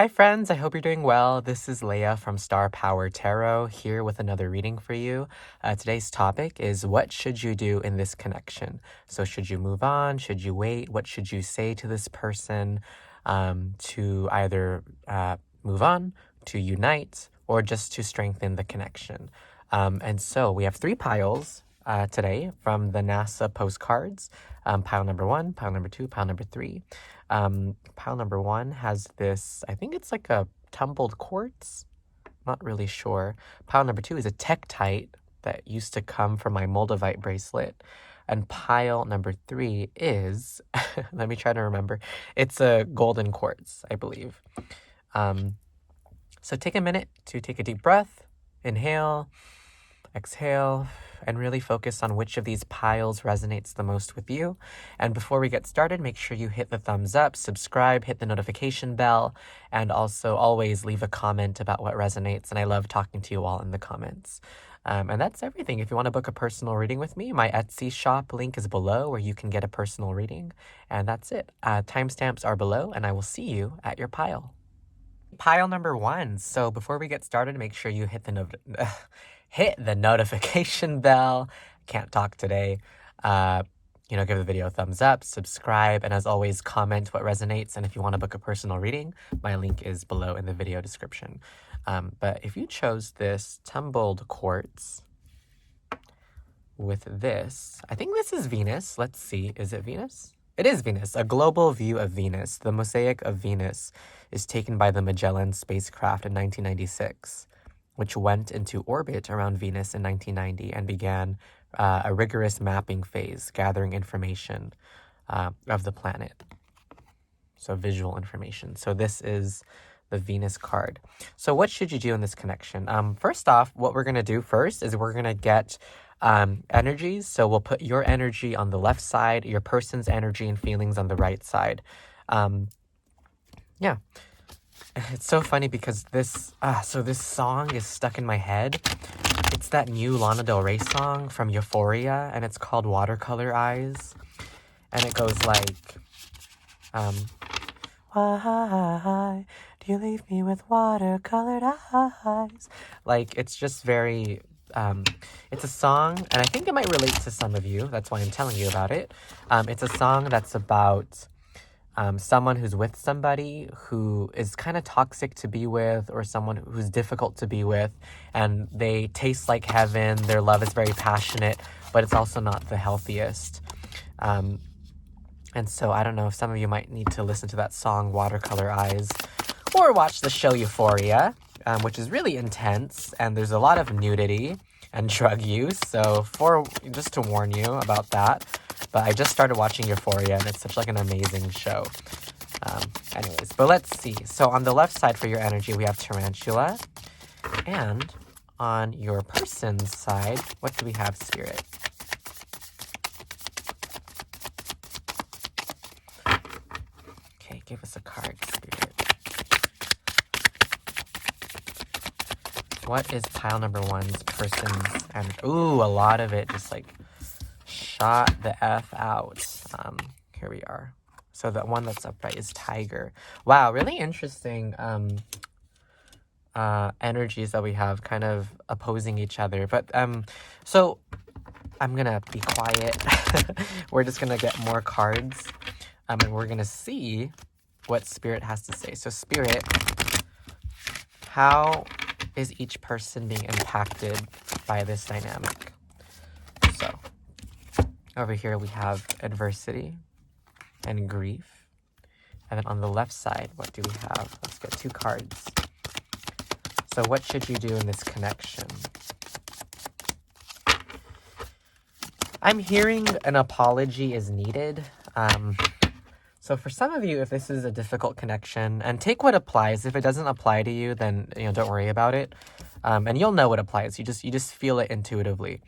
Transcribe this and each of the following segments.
Hi friends, I hope you're doing well. This is Leia from Star Power Tarot here with another reading for you. Today's topic is what should you do in this connection? So should you move on? Should you wait? What should you say to this person to either move on, to unite, or just to strengthen the connection? And so we have three piles today from the NASA postcards. Pile number 1, pile number 2, pile number 3. Pile number 1 has this, I think it's like a tumbled quartz. Not really sure. Pile number 2 is a tektite that used to come from my moldavite bracelet. And pile number 3 is, let me try to remember, it's a golden quartz, I believe. So take a minute to take a deep breath, inhale, exhale, and really focus on which of these piles resonates the most with you. And before we get started, make sure you hit the thumbs up, subscribe, hit the notification bell, and also always leave a comment about what resonates. And I love talking to you all in the comments. And that's everything. If you want to book a personal reading with me, my Etsy shop link is below where you can get a personal reading. And that's it. Timestamps are below, and I will see you at your pile. Pile number 1. So before we get started, make sure you hit the notification bell. Can't talk today. Give the video a thumbs up, subscribe, and as always, comment what resonates. And if you want to book a personal reading, my link is below in the video description. But if you chose this tumbled quartz with this, I think this is Venus. Let's see, is it Venus? It is Venus, a global view of Venus. The mosaic of Venus is taken by the Magellan spacecraft in 1996, which went into orbit around Venus in 1990 and began a rigorous mapping phase, gathering information of the planet. So visual information. So this is the Venus card. So what should you do in this connection? First off, what we're going to do first is we're going to get energies. So we'll put your energy on the left side, your person's energy and feelings on the right side. Yeah. It's so funny because this song is stuck in my head. It's that new Lana Del Rey song from Euphoria, and it's called Watercolor Eyes. And it goes like, why do you leave me with watercolored eyes? Like, it's just very, it's a song, and I think it might relate to some of you. That's why I'm telling you about it. It's a song that's about someone who's with somebody who is kind of toxic to be with, or someone who's difficult to be with, and they taste like heaven. Their love is very passionate, but it's also not the healthiest. And so I don't know if some of you might need to listen to that song, Watercolor Eyes, or watch the show Euphoria, which is really intense, and there's a lot of nudity and drug use. So just to warn you about that. But I just started watching Euphoria, and it's such like an amazing show. Anyways, but let's see. So on the left side for your energy, we have Tarantula. And on your person's side, what do we have, Spirit? Okay, give us a card, Spirit. What is pile number 1's person's energy? Ooh, a lot of it just like shot the F out. Here we are. So the one that's upright is Tiger. Wow, really interesting energies that we have kind of opposing each other. But so I'm gonna be quiet. We're just gonna get more cards. And we're gonna see what Spirit has to say. So Spirit, how is each person being impacted by this dynamic? So over here we have adversity and grief. And then on the left side, what do we have? Let's get 2 cards. So what should you do in this connection? I'm hearing an apology is needed. So for some of you, if this is a difficult connection, and take what applies. If it doesn't apply to you, then don't worry about it. And you'll know what applies. You just feel it intuitively.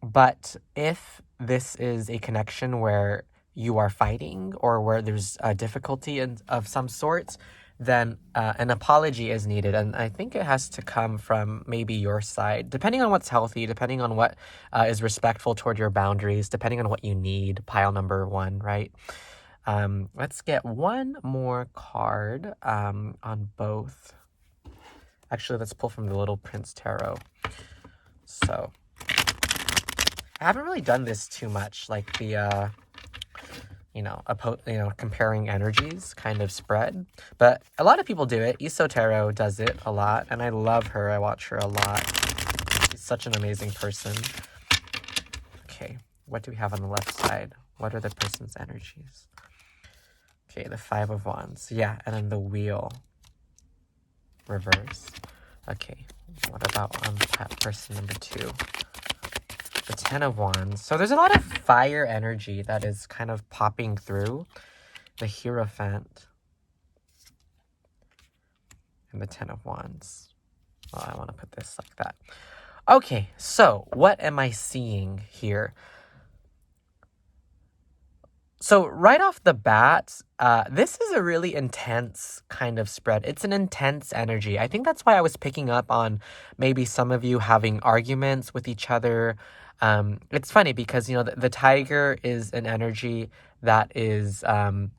But if this is a connection where you are fighting or where there's a difficulty of some sort, then an apology is needed. And I think it has to come from maybe your side, depending on what's healthy, depending on what is respectful toward your boundaries, depending on what you need, pile number 1, right? Let's get one more card on both. Actually, let's pull from the Little Prince Tarot. So, I haven't really done this too much, like the, comparing energies kind of spread. But a lot of people do it. Iso Tarot does it a lot, and I love her. I watch her a lot. She's such an amazing person. Okay, what do we have on the left side? What are the person's energies? Okay, the Five of Wands. Yeah, and then the Wheel. Reverse. Okay, what about on person number 2? The Ten of Wands. So there's a lot of fire energy that is kind of popping through. The Hierophant. And the Ten of Wands. Well, I want to put this like that. Okay, so what am I seeing here? So right off the bat, this is a really intense kind of spread. It's an intense energy. I think that's why I was picking up on maybe some of you having arguments with each other. It's funny because, the tiger is an energy that is, kind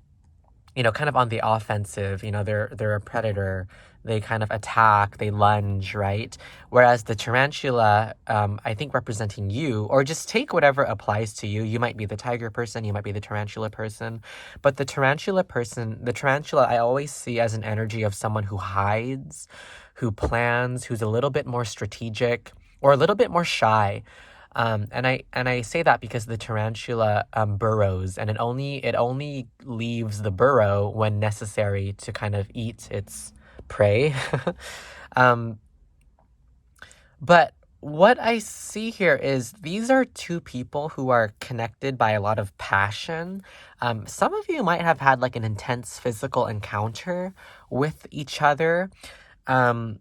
of on the offensive. They're a predator. They kind of attack, they lunge, right? Whereas the tarantula, I think representing you, or just take whatever applies to you. You might be the tiger person, you might be the tarantula person. But the tarantula I always see as an energy of someone who hides, who plans, who's a little bit more strategic, or a little bit more shy. And I say that because the tarantula burrows, and it only leaves the burrow when necessary to kind of eat its prey. But what I see here is these are two people who are connected by a lot of passion. Some of you might have had like an intense physical encounter with each other. And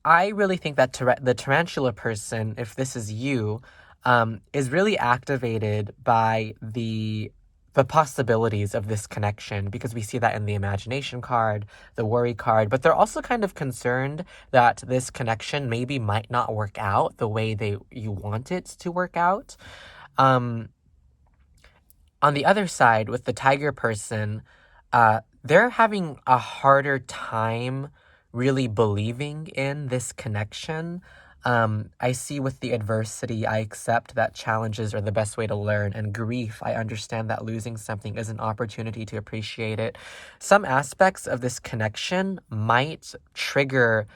I really think that the tarantula person, if this is you, is really activated by the possibilities of this connection, because we see that in the imagination card, the worry card, but they're also kind of concerned that this connection maybe might not work out the way you want it to work out. On the other side, with the tiger person, they're having a harder time really believing in this connection. I see with the adversity, I accept that challenges are the best way to learn, and grief, I understand that losing something is an opportunity to appreciate it. Some aspects of this connection might trigger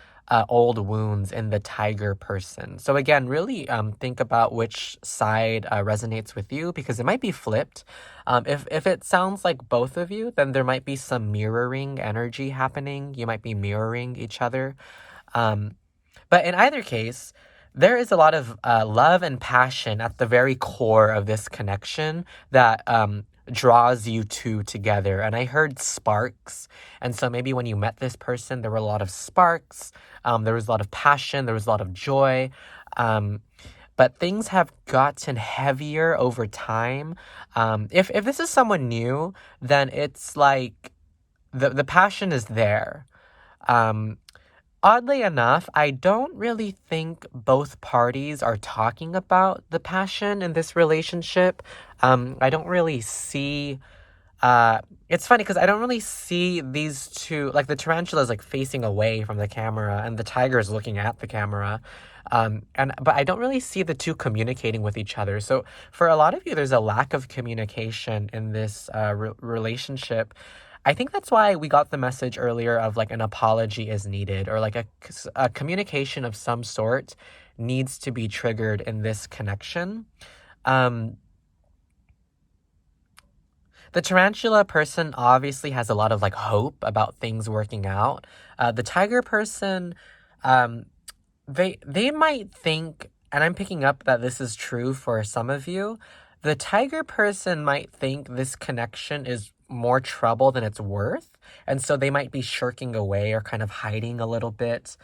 old wounds in the tiger person. So again, really think about which side resonates with you, because it might be flipped. If it sounds like both of you, then there might be some mirroring energy happening. You might be mirroring each other. But in either case, there is a lot of love and passion at the very core of this connection that draws you two together. And I heard sparks. And so maybe when you met this person, there were a lot of sparks. There was a lot of passion. There was a lot of joy. But things have gotten heavier over time. If this is someone new, then it's like the passion is there. Oddly enough, I don't really think both parties are talking about the passion in this relationship. I don't really see... it's funny because I don't really see these two... Like, the tarantula is, like, facing away from the camera, and the tiger is looking at the camera. But I don't really see the two communicating with each other. So for a lot of you, there's a lack of communication in this relationship. I think that's why we got the message earlier of like an apology is needed, or like a communication of some sort needs to be triggered in this connection. The tarantula person obviously has a lot of like hope about things working out. The tiger person, they might think, and I'm picking up that this is true for some of you, the tiger person might think this connection is more trouble than it's worth, and so they might be shirking away or kind of hiding a little bit.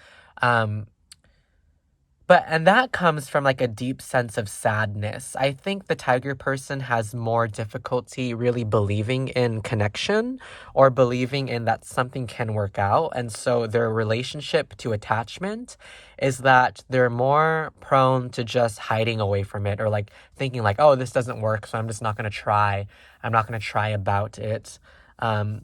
And that comes from like a deep sense of sadness. I think the tiger person has more difficulty really believing in connection or believing in that something can work out. And so their relationship to attachment is that they're more prone to just hiding away from it, or like thinking like, oh, this doesn't work, so I'm just not going to try. I'm not going to try about it. Um,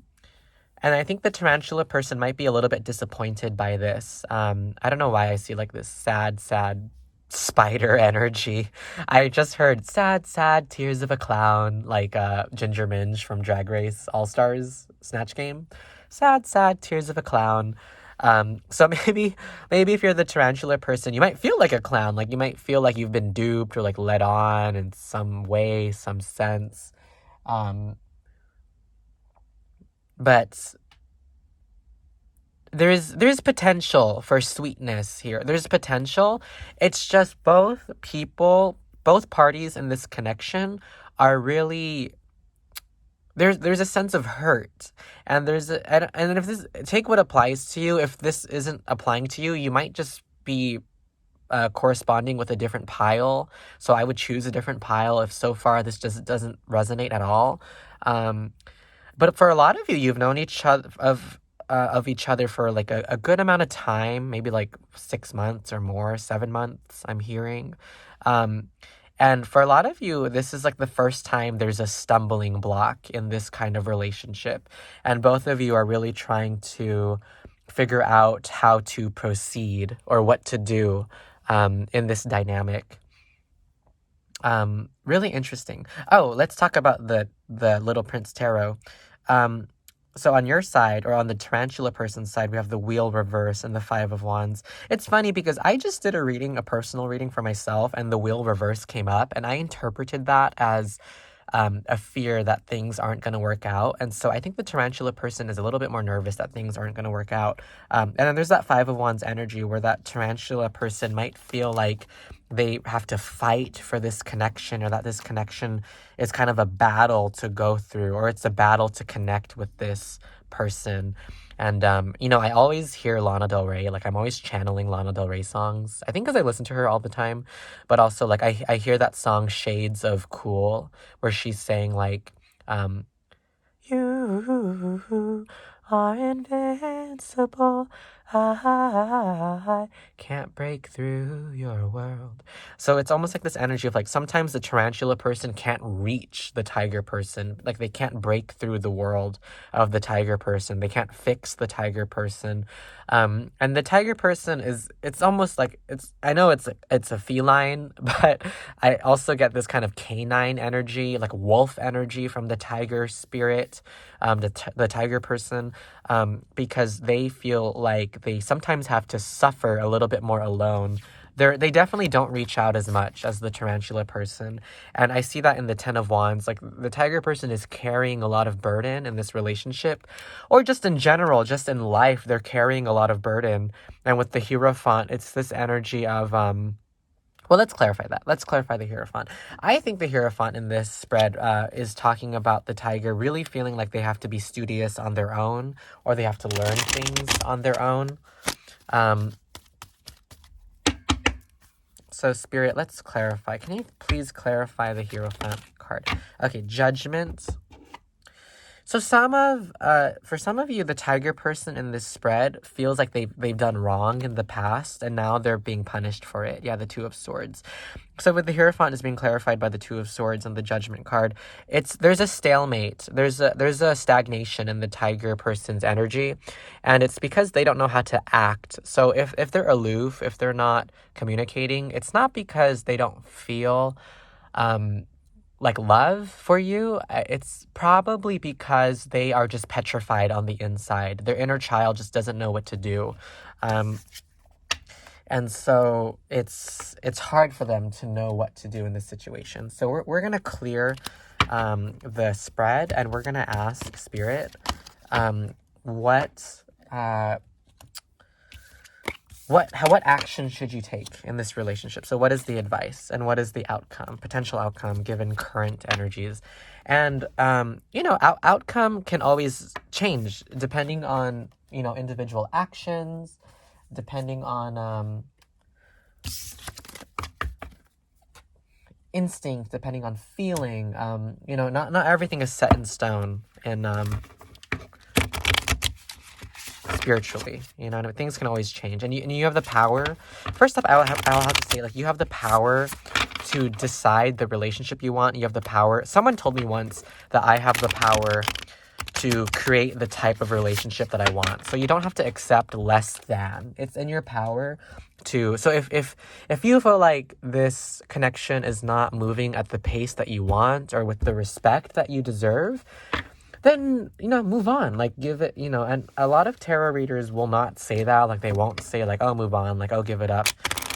and I think the tarantula person might be a little bit disappointed by this. I don't know why I see like this sad, sad spider energy. I just heard sad, sad tears of a clown, like Ginger Minge from Drag Race All Stars Snatch Game. Sad, sad tears of a clown. So maybe if you're the tarantula person, you might feel like a clown. Like you might feel like you've been duped or like led on in some way, some sense. Um, but there's potential for sweetness here. There's potential. It's just both parties in this connection are really, there's a sense of hurt, and and if this, take what applies to you. If this isn't applying to you, you might just be corresponding with a different pile. So I would choose a different pile if so far this just doesn't resonate at all. Um, but for a lot of you, you've known each other of each other for like a good amount of time, maybe like 6 months or more, 7 months, I'm hearing. Um, and for a lot of you, this is like the first time there's a stumbling block in this kind of relationship. And both of you are really trying to figure out how to proceed or what to do in this dynamic. Really interesting. Oh, let's talk about the Little Prince Tarot. Um, so on your side, or on the tarantula person's side, we have the wheel reverse and the Five of Wands. It's funny because I just did a personal reading for myself, and the wheel reverse came up, and I interpreted that as a fear that things aren't going to work out. And so I think the tarantula person is a little bit more nervous that things aren't going to work out. And then there's that Five of Wands energy where that tarantula person might feel like they have to fight for this connection, or that this connection is kind of a battle to go through, or it's a battle to connect with this person. And, I always hear Lana Del Rey. Like, I'm always channeling Lana Del Rey songs. I think because I listen to her all the time. But also, like, I hear that song Shades of Cool, where she's saying, like, you are invincible. I can't break through your world. So it's almost like this energy of like sometimes the tarantula person can't reach the tiger person. Like they can't break through the world of the tiger person. They can't fix the tiger person. And the tiger person it's almost like I know it's a feline, but I also get this kind of canine energy, like wolf energy from the tiger spirit, the tiger person, because they feel like they sometimes have to suffer a little bit more alone. They definitely don't reach out as much as the tarantula person. And I see that in the Ten of Wands. Like the tiger person is carrying a lot of burden in this relationship, or just in general, just in life, they're carrying a lot of burden. And with the Hierophant, it's this energy of well, let's clarify that. Let's clarify the Hierophant. I think the Hierophant in this spread is talking about the tiger really feeling like they have to be studious on their own, or they have to learn things on their own. So Spirit, let's clarify. Can you please clarify the Hierophant card? Okay, Judgment. So for some of you, the tiger person in this spread feels like they've done wrong in the past, and now they're being punished for it. Yeah, the Two of Swords. So with the Hierophant is being clarified by the Two of Swords and the Judgment card. There's a stalemate. There's a stagnation in the tiger person's energy, and it's because they don't know how to act. So if they're aloof, if they're not communicating, it's not because they don't feel like love for you. It's probably because they are just petrified on the inside. Their inner child just doesn't know what to do. And so it's hard for them to know what to do in this situation. So we're going to clear the spread, and we're going to ask Spirit what action should you take in this relationship? So what is the advice, and what is the outcome, potential outcome, given current energies? And, outcome can always change depending on, individual actions, depending on, instinct, depending on feeling. You know, not everything is set in stone. And spiritually, you know, things can always change, and you have the power. First up, I'll have to say, like, you have the power to decide the relationship you want. You have the power. Someone told me once that I have the power to create the type of relationship that I want. So you don't have to accept less than. It's in your power to. So if you feel like this connection is not moving at the pace that you want or with the respect that you deserve, then, you know, move on. Like, give it, you know, and a lot of tarot readers will not say that. Like, they won't say, like, oh, move on, like, oh, give it up.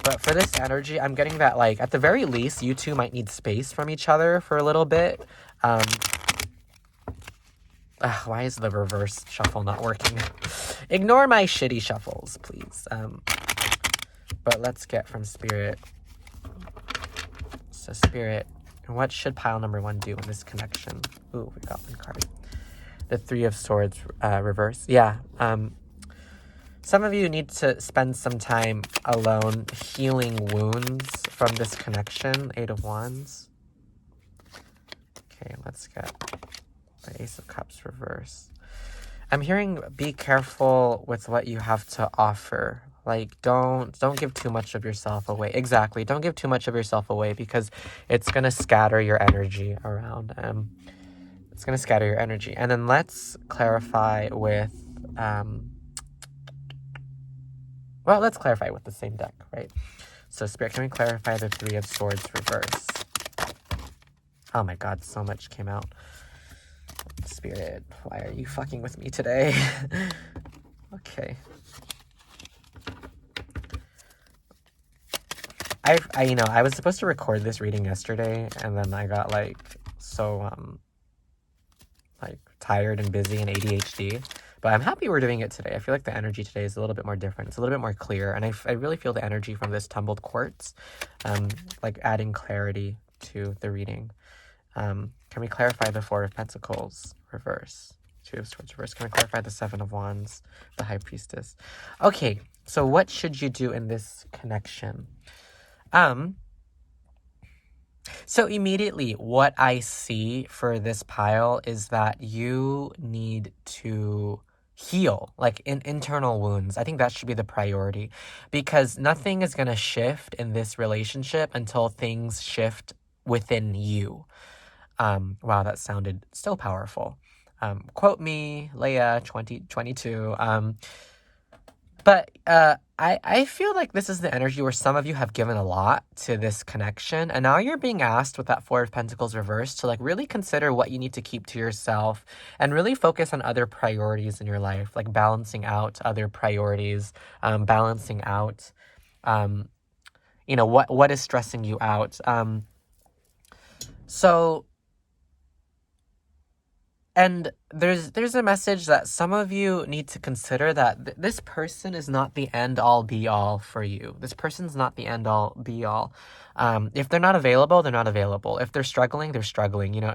But for this energy, I'm getting that, like, at the very least, you two might need space from each other for a little bit. Why is the reverse shuffle not working? Ignore my shitty shuffles, please. But let's get from Spirit. So, Spirit, what should pile number 1 do in this connection? Ooh, we got one card. The 3 of Swords reverse. Yeah. Some of you need to spend some time alone healing wounds from this connection. 8 of Wands. Okay, let's get the Ace of Cups reverse. I'm hearing be careful with what you have to offer. Like, don't give too much of yourself away. Exactly. Don't give too much of yourself away, because it's going to scatter your energy around. It's going to scatter your energy. And then let's clarify with, well, let's clarify with the same deck, right? So, Spirit, can we clarify the 3 of Swords reverse? Oh my God, so much came out. Spirit, why are you fucking with me today? Okay. You know, I was supposed to record this reading yesterday, and then I got, like, so, like, tired and busy and ADHD, but I'm happy we're doing it today. I feel like the energy today is a little bit more different. It's a little bit more clear, and I really feel the energy from this tumbled quartz, like, adding clarity to the reading. Can we clarify the 4 of Pentacles reverse? 2 of Swords reverse. Can we clarify the 7 of Wands, the High Priestess? Okay, so what should you do in this connection? So immediately what I see for this pile is that you need to heal, like, in internal wounds. I think that should be the priority, because nothing is going to shift in this relationship until things shift within you. Wow, that sounded so powerful. Quote me, Leia 2022. But I feel like this is the energy where some of you have given a lot to this connection, and now you're being asked with that 4 of Pentacles reverse to, like, really consider what you need to keep to yourself and really focus on other priorities in your life, like balancing out other priorities, balancing out, you know, what is stressing you out. So, and there's a message that some of you need to consider that this person is not the end all be all for you. This person's not the end all be all. If they're not available, they're not available. If they're struggling, they're struggling. You know,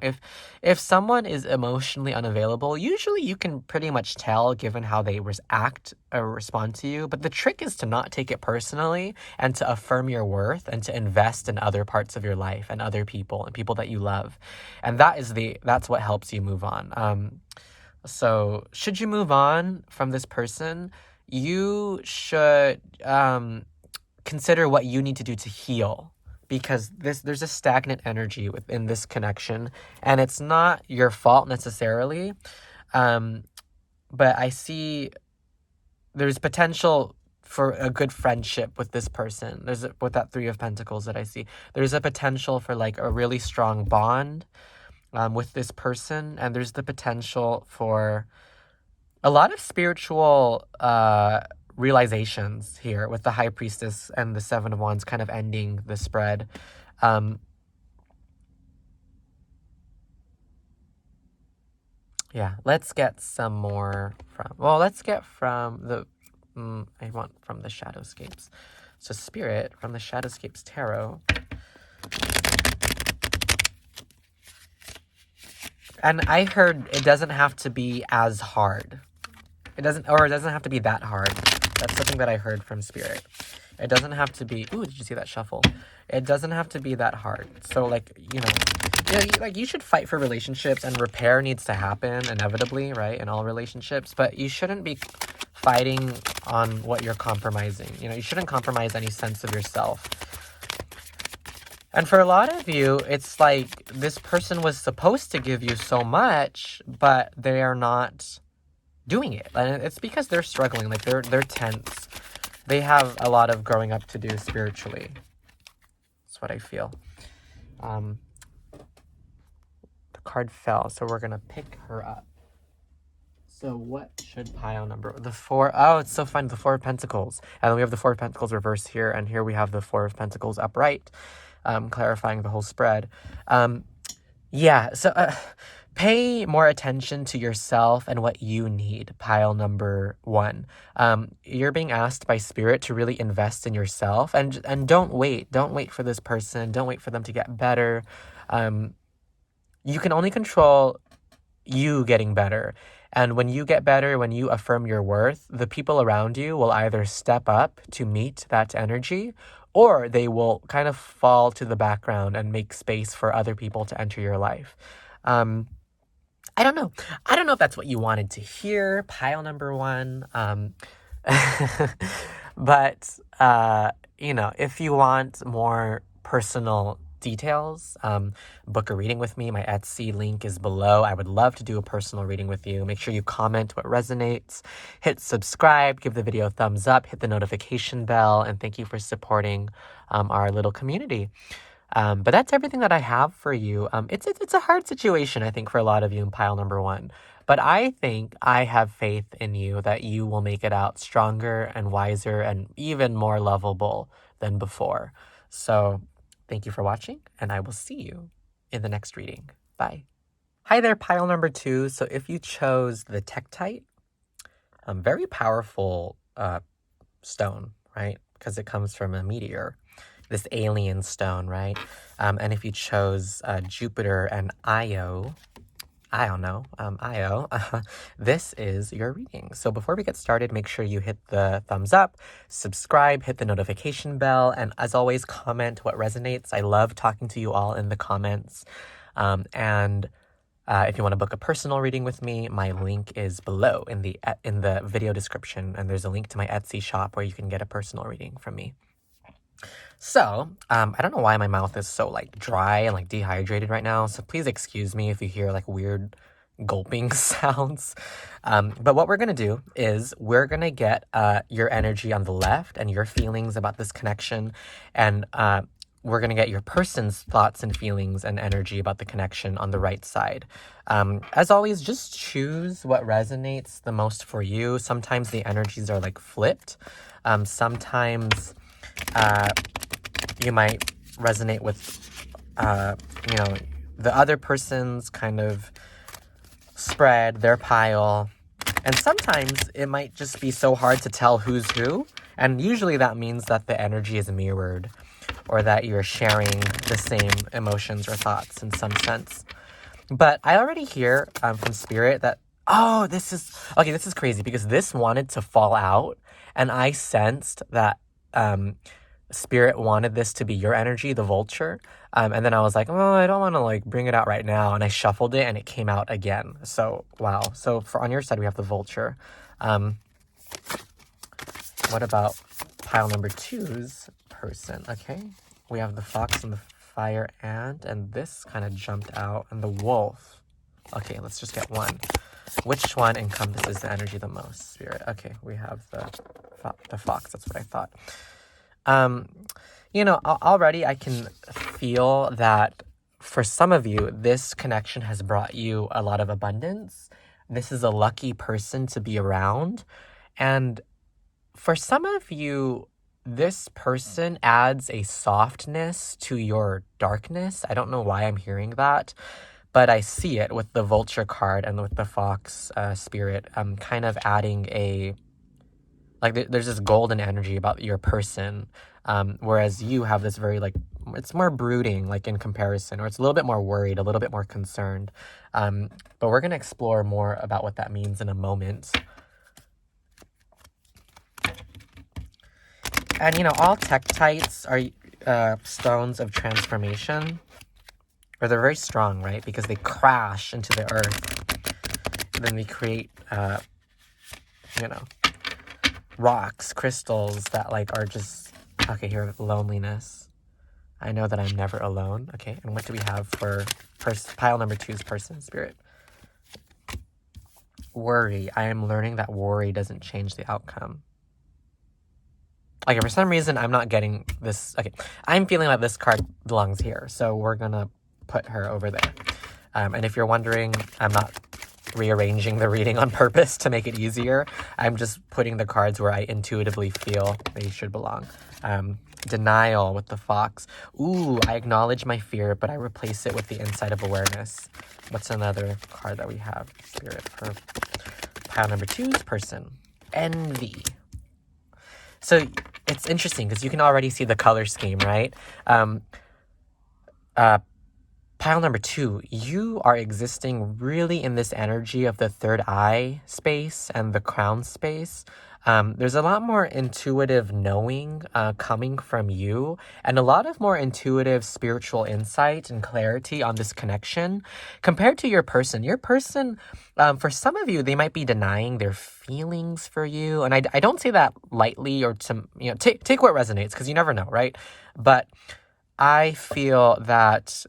if someone is emotionally unavailable, usually you can pretty much tell given how they act or respond to you. But the trick is to not take it personally and to affirm your worth and to invest in other parts of your life and other people and people that you love. And that's what helps you move on. So should you move on from this person, you should consider what you need to do to heal, because there's a stagnant energy within this connection, and it's not your fault necessarily. But I see there's potential for a good friendship with this person. With that 3 of Pentacles that I see, there's a potential for, like, a really strong bond with this person, and there's the potential for a lot of spiritual realizations here with the High Priestess and the 7 of Wands kind of ending the spread. Yeah, let's get some more let's get from the I want from the Shadowscapes. So Spirit, from the Shadowscapes Tarot. And I heard it doesn't have to be as hard. It doesn't have to be that hard. That's something that I heard from Spirit. It doesn't have to be, ooh, did you see that shuffle? It doesn't have to be that hard. So like, you should fight for relationships, and repair needs to happen inevitably, right? In all relationships, but you shouldn't be fighting on what you're compromising. You shouldn't compromise any sense of yourself. And for a lot of you, it's like this person was supposed to give you so much, but they are not doing it. And it's because they're struggling, like they're tense. They have a lot of growing up to do spiritually. That's what I feel. The card fell, so we're gonna pick her up. So what should pile number the 4? Oh, it's so fun. The 4 of Pentacles, and then we have the 4 of Pentacles reversed here, and here we have the 4 of Pentacles upright, clarifying the whole spread. So pay more attention to yourself and what you need, pile number 1. You're being asked by Spirit to really invest in yourself, and don't wait for this person, don't wait for them to get better. You can only control you getting better. And when you get better, when you affirm your worth, the people around you will either step up to meet that energy, or they will kind of fall to the background and make space for other people to enter your life. I don't know. I don't know if that's what you wanted to hear, pile number 1. But, if you want more personal details, book a reading with me. My Etsy link is below. I would love to do a personal reading with you. Make sure you comment what resonates, hit subscribe, give the video a thumbs up, hit the notification bell, and thank you for supporting our little community. But that's everything that I have for you. It's a hard situation, I think, for a lot of you in pile number 1. But I think I have faith in you that you will make it out stronger and wiser and even more lovable than before. So thank you for watching, and I will see you in the next reading. Bye. Hi there, pile number 2. So if you chose the Tektite, very powerful stone, right? Because it comes from a meteor, this alien stone, right? And if you chose Jupiter and Io, this is your reading. So before we get started, make sure you hit the thumbs up, subscribe, hit the notification bell, and as always, comment what resonates. I love talking to you all in the comments. And if you want to book a personal reading with me, my link is below in the video description, and there's a link to my Etsy shop where you can get a personal reading from me. So, I don't know why my mouth is so dry and dehydrated right now, so please excuse me if you hear weird gulping sounds. But what we're gonna do is we're gonna get your energy on the left and your feelings about this connection, and we're gonna get your person's thoughts and feelings and energy about the connection on the right side. As always, just choose what resonates the most for you. Sometimes the energies are flipped. Sometimes you might resonate with, the other person's kind of spread, their pile. And sometimes it might just be so hard to tell who's who. And usually that means that the energy is mirrored, or that you're sharing the same emotions or thoughts in some sense. But I already hear from Spirit that, this is crazy, because this wanted to fall out. And I sensed that Spirit wanted this to be your energy, the vulture. And then I was like, I don't want to bring it out right now. And I shuffled it and it came out again. So, wow. So on your side, we have the vulture. What about pile number 2's person? Okay. We have the fox and the fire ant, and this kind of jumped out, and the wolf. Okay, let's just get one. Which one encompasses the energy the most, Spirit? Okay, we have the fox. That's what I thought. Already I can feel that for some of you, this connection has brought you a lot of abundance. This is a lucky person to be around. And for some of you, this person adds a softness to your darkness. I don't know why I'm hearing that, but I see it with the vulture card and with the fox spirit. Kind of adding there's this golden energy about your person, whereas you have this very it's more brooding in comparison, or it's a little bit more worried, a little bit more concerned. But we're going to explore more about what that means in a moment. And, you know, all tektites are stones of transformation. Or they're very strong, right? Because they crash into the earth. And then they create, you know, rocks, crystals that, like, are just... Okay, here, loneliness. I know that I'm never alone. Okay, and what do we have for pile number 2's person spirit? Worry. I am learning that worry doesn't change the outcome. Okay, for some reason, I'm not getting this. Okay, I'm feeling like this card belongs here, so we're gonna put her over there. And if you're wondering, I'm not rearranging the reading on purpose to make it easier. I'm just putting the cards where I intuitively feel they should belong. Denial with the fox. Ooh, I acknowledge my fear, but I replace it with the insight of awareness. What's another card that we have? Spirit for pile number 2's person. Envy. So it's interesting because you can already see the color scheme, right? Pile number 2, you are existing really in this energy of the third eye space and the crown space. There's a lot more intuitive knowing coming from you, and a lot of more intuitive spiritual insight and clarity on this connection compared to your person. Your person, for some of you, they might be denying their feelings for you, and I don't say that lightly or to, you know, take what resonates, because you never know, right? But I feel that...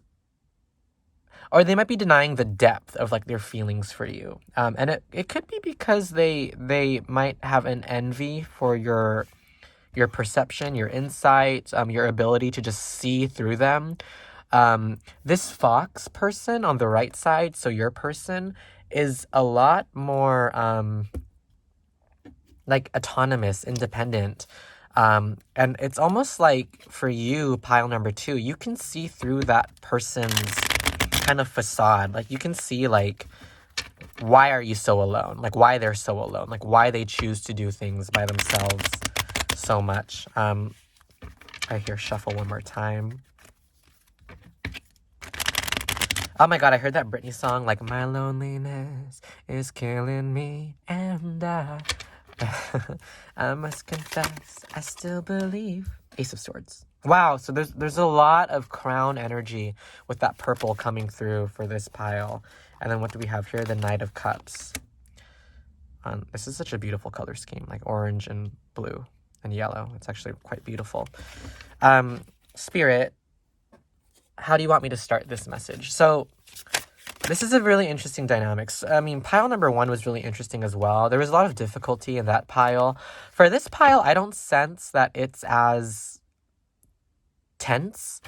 Or they might be denying the depth of, like, their feelings for you. And it could be because they might have an envy for your perception, your insight, your ability to just see through them. This fox person on the right side, so your person, is a lot more like autonomous, independent. And it's almost like for you, pile number 2, you can see through that person's kind of facade. Like, you can see, like, why are you so alone? Like, why they're so alone? Like, why they choose to do things by themselves so much. I hear shuffle one more time. Oh my god, I heard that Britney song, like, my loneliness is killing me, and I must confess, I still believe. Ace of Swords. Wow, so there's a lot of crown energy with that purple coming through for this pile. And then what do we have here? The Knight of Cups. This is such a beautiful color scheme, like orange and blue and yellow. It's actually quite beautiful. Spirit, how do you want me to start this message? So this is a really interesting dynamics. I mean, pile number 1 was really interesting as well. There was a lot of difficulty in that pile. For this pile, I don't sense that it's as tense,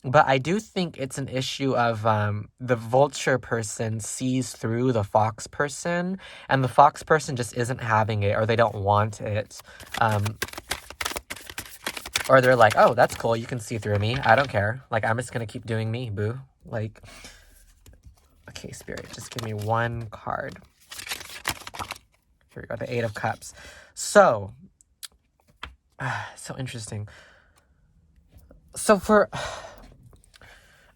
but I do think it's an issue of the vulture person sees through the fox person, and the fox person just isn't having it, or they don't want it. Or they're like, oh, that's cool, you can see through me, I don't care. Like, I'm just gonna keep doing me, boo. Like, okay, Spirit, just give me one card. Here we go, the 8 of Cups. So, so interesting. So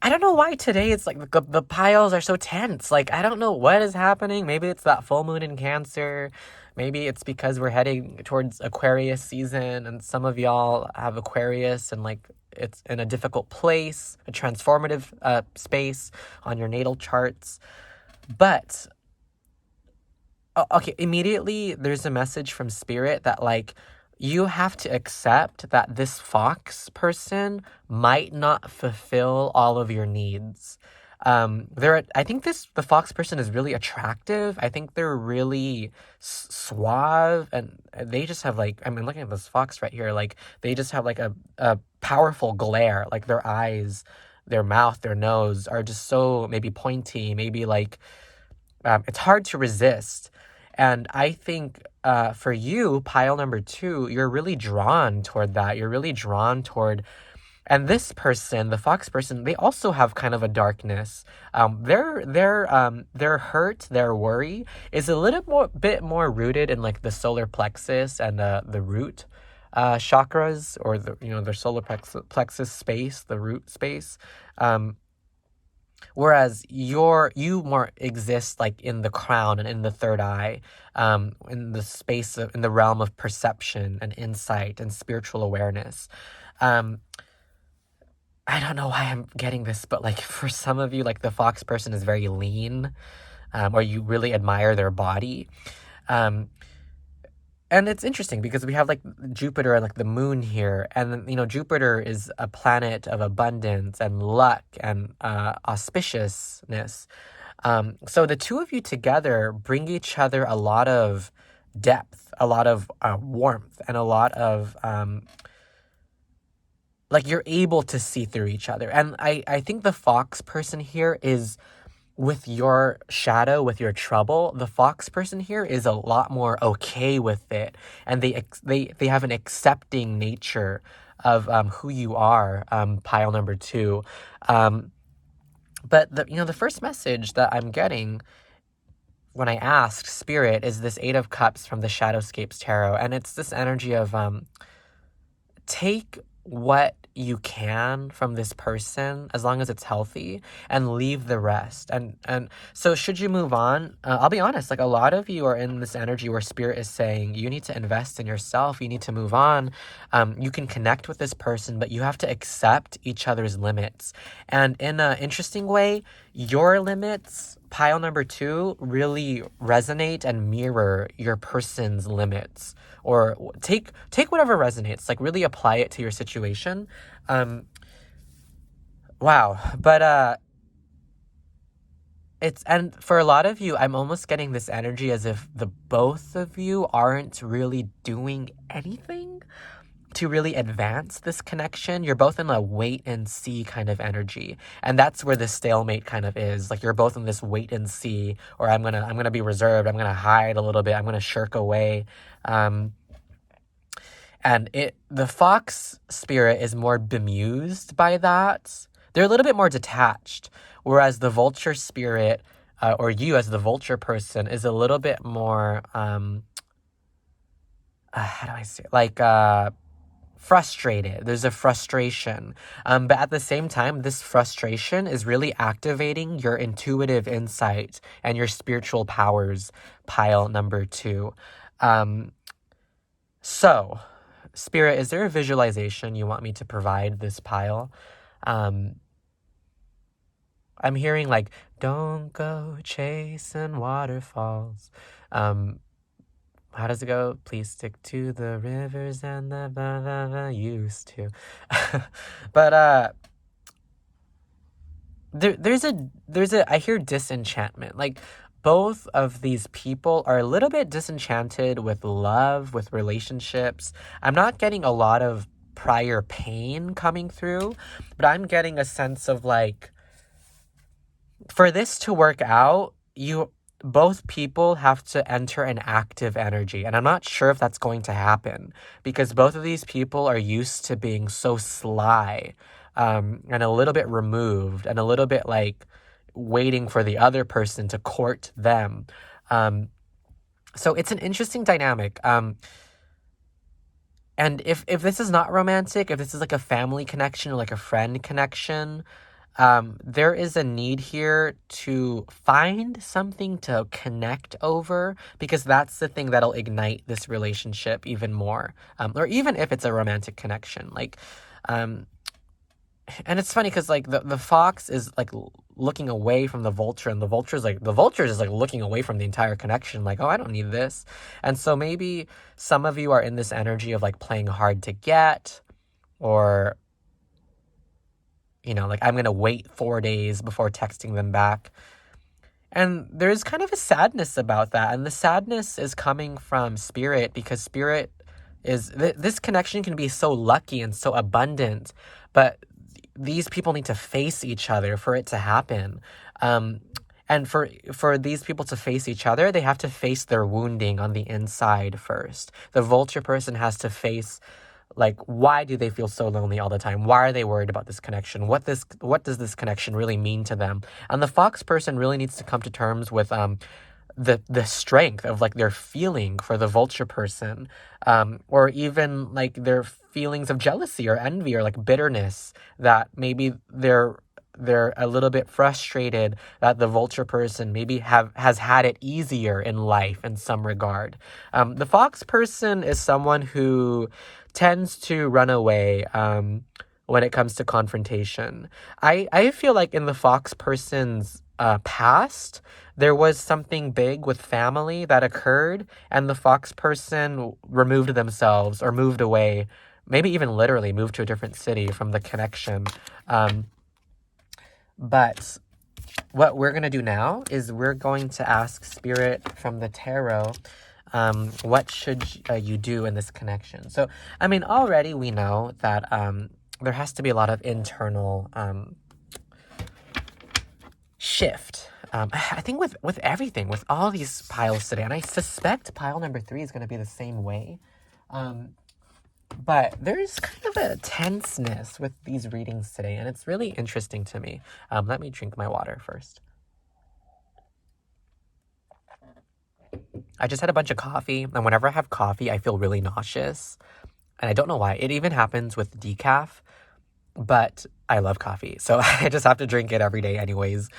I don't know why today it's like the piles are so tense. Like, I don't know what is happening. Maybe it's that full moon in Cancer. Maybe it's because we're heading towards Aquarius season, and some of y'all have Aquarius, and, like, it's in a difficult place, a transformative space on your natal charts. But, okay, immediately there's a message from Spirit that, like, you have to accept that this fox person might not fulfill all of your needs. I think the fox person is really attractive. I think they're really suave, and they just have, like, I mean, looking at this fox right here, like, they just have, like, a powerful glare. Like, their eyes, their mouth, their nose are just so maybe pointy, maybe, like, it's hard to resist. And I think for you, pile number 2, you're really drawn toward that. You're really drawn toward... And this person, the fox person, they also have kind of a darkness. Their hurt, their worry is a little bit more rooted in, like, the solar plexus and the root chakras, or their solar plexus space, the root space. Whereas you more exist like in the crown and in the third eye, in the space in the realm of perception and insight and spiritual awareness. Um, I don't know why I'm getting this, but like for some of you, like the fox person is very lean, or you really admire their body. Um, and it's interesting because we have like Jupiter and like the moon here, and Jupiter is a planet of abundance and luck and auspiciousness. So the two of you together bring each other a lot of depth, a lot of warmth, and a lot of like you're able to see through each other. And I think the fox person here is with your shadow, with your trouble. The fox person here is a lot more okay with it, and they have an accepting nature of who you are. Pile number two. But the first message that I'm getting when I asked Spirit is this Eight of Cups from the Shadowscapes Tarot, and it's this energy of take what you can from this person as long as it's healthy and leave the rest. And so should you move on, I'll be honest, like a lot of you are in this energy where Spirit is saying you need to invest in yourself, you need to move on. You can connect with this person, but you have to accept each other's limits. And in an interesting way, your limits, pile number two, really resonate and mirror your person's limits. Or take whatever resonates, like really apply it to your situation. Wow. But and for a lot of you, I'm almost getting this energy as if the both of you aren't really doing anything to really advance this connection. You're both in a wait and see kind of energy. And that's where the stalemate kind of is. Like you're both in this wait and see, or I'm gonna be reserved, I'm gonna hide a little bit, I'm gonna shirk away. And the fox spirit is more bemused by that. They're a little bit more detached, whereas the vulture spirit, or you as the vulture person, is a little bit more, how do I say it? Like, frustrated. There's a frustration. But at the same time, this frustration is really activating your intuitive insight and your spiritual powers, pile number two. So, Spirit, is there a visualization you want me to provide this pile? I'm hearing like, don't go chasing waterfalls. How does it go? Please stick to the rivers and the blah, blah, blah, used to. But there's a I hear disenchantment. Like both of these people are a little bit disenchanted with love, with relationships. I'm not getting a lot of prior pain coming through, but I'm getting a sense of like, for this to work out, both people have to enter an active energy. And I'm not sure if that's going to happen because both of these people are used to being so sly, and a little bit removed and a little bit like waiting for the other person to court them. So it's an interesting dynamic. And if this is not romantic, if this is like a family connection or like a friend connection, there is a need here to find something to connect over, because that's the thing that'll ignite this relationship even more. Or even if it's a romantic connection, like, and it's funny because like the fox is like looking away from the vulture, and the vulture is like looking away from the entire connection, like, oh, I don't need this. And so maybe some of you are in this energy of like playing hard to get, or like I'm going to wait 4 days before texting them back. And there's kind of a sadness about that. And the sadness is coming from Spirit, because Spirit is, this connection can be so lucky and so abundant, but these people need to face each other for it to happen. And for these people to face each other, they have to face their wounding on the inside first. The vulture person has to face, like, why do they feel so lonely all the time? Why are they worried about this connection? What does this connection really mean to them? And the fox person really needs to come to terms with the strength of like their feeling for the vulture person, or even like their feelings of jealousy or envy or like bitterness that maybe they're they're a little bit frustrated that the vulture person maybe has had it easier in life in some regard. The fox person is someone who tends to run away when it comes to confrontation. I feel like in the fox person's past, there was something big with family that occurred, and the fox person removed themselves or moved away, maybe even literally moved to a different city from the connection. But what we're going to do now is we're going to ask Spirit from the tarot, what should you do in this connection? So, I mean, already we know that there has to be a lot of internal shift. I think with everything, with all these piles today, and I suspect pile number 3 is going to be the same way. But there's kind of a tenseness with these readings today, and it's really interesting to me. Let me drink my water first. I just had a bunch of coffee, and whenever I have coffee, I feel really nauseous. And I don't know why. It even happens with decaf, but I love coffee, so I just have to drink it every day anyways.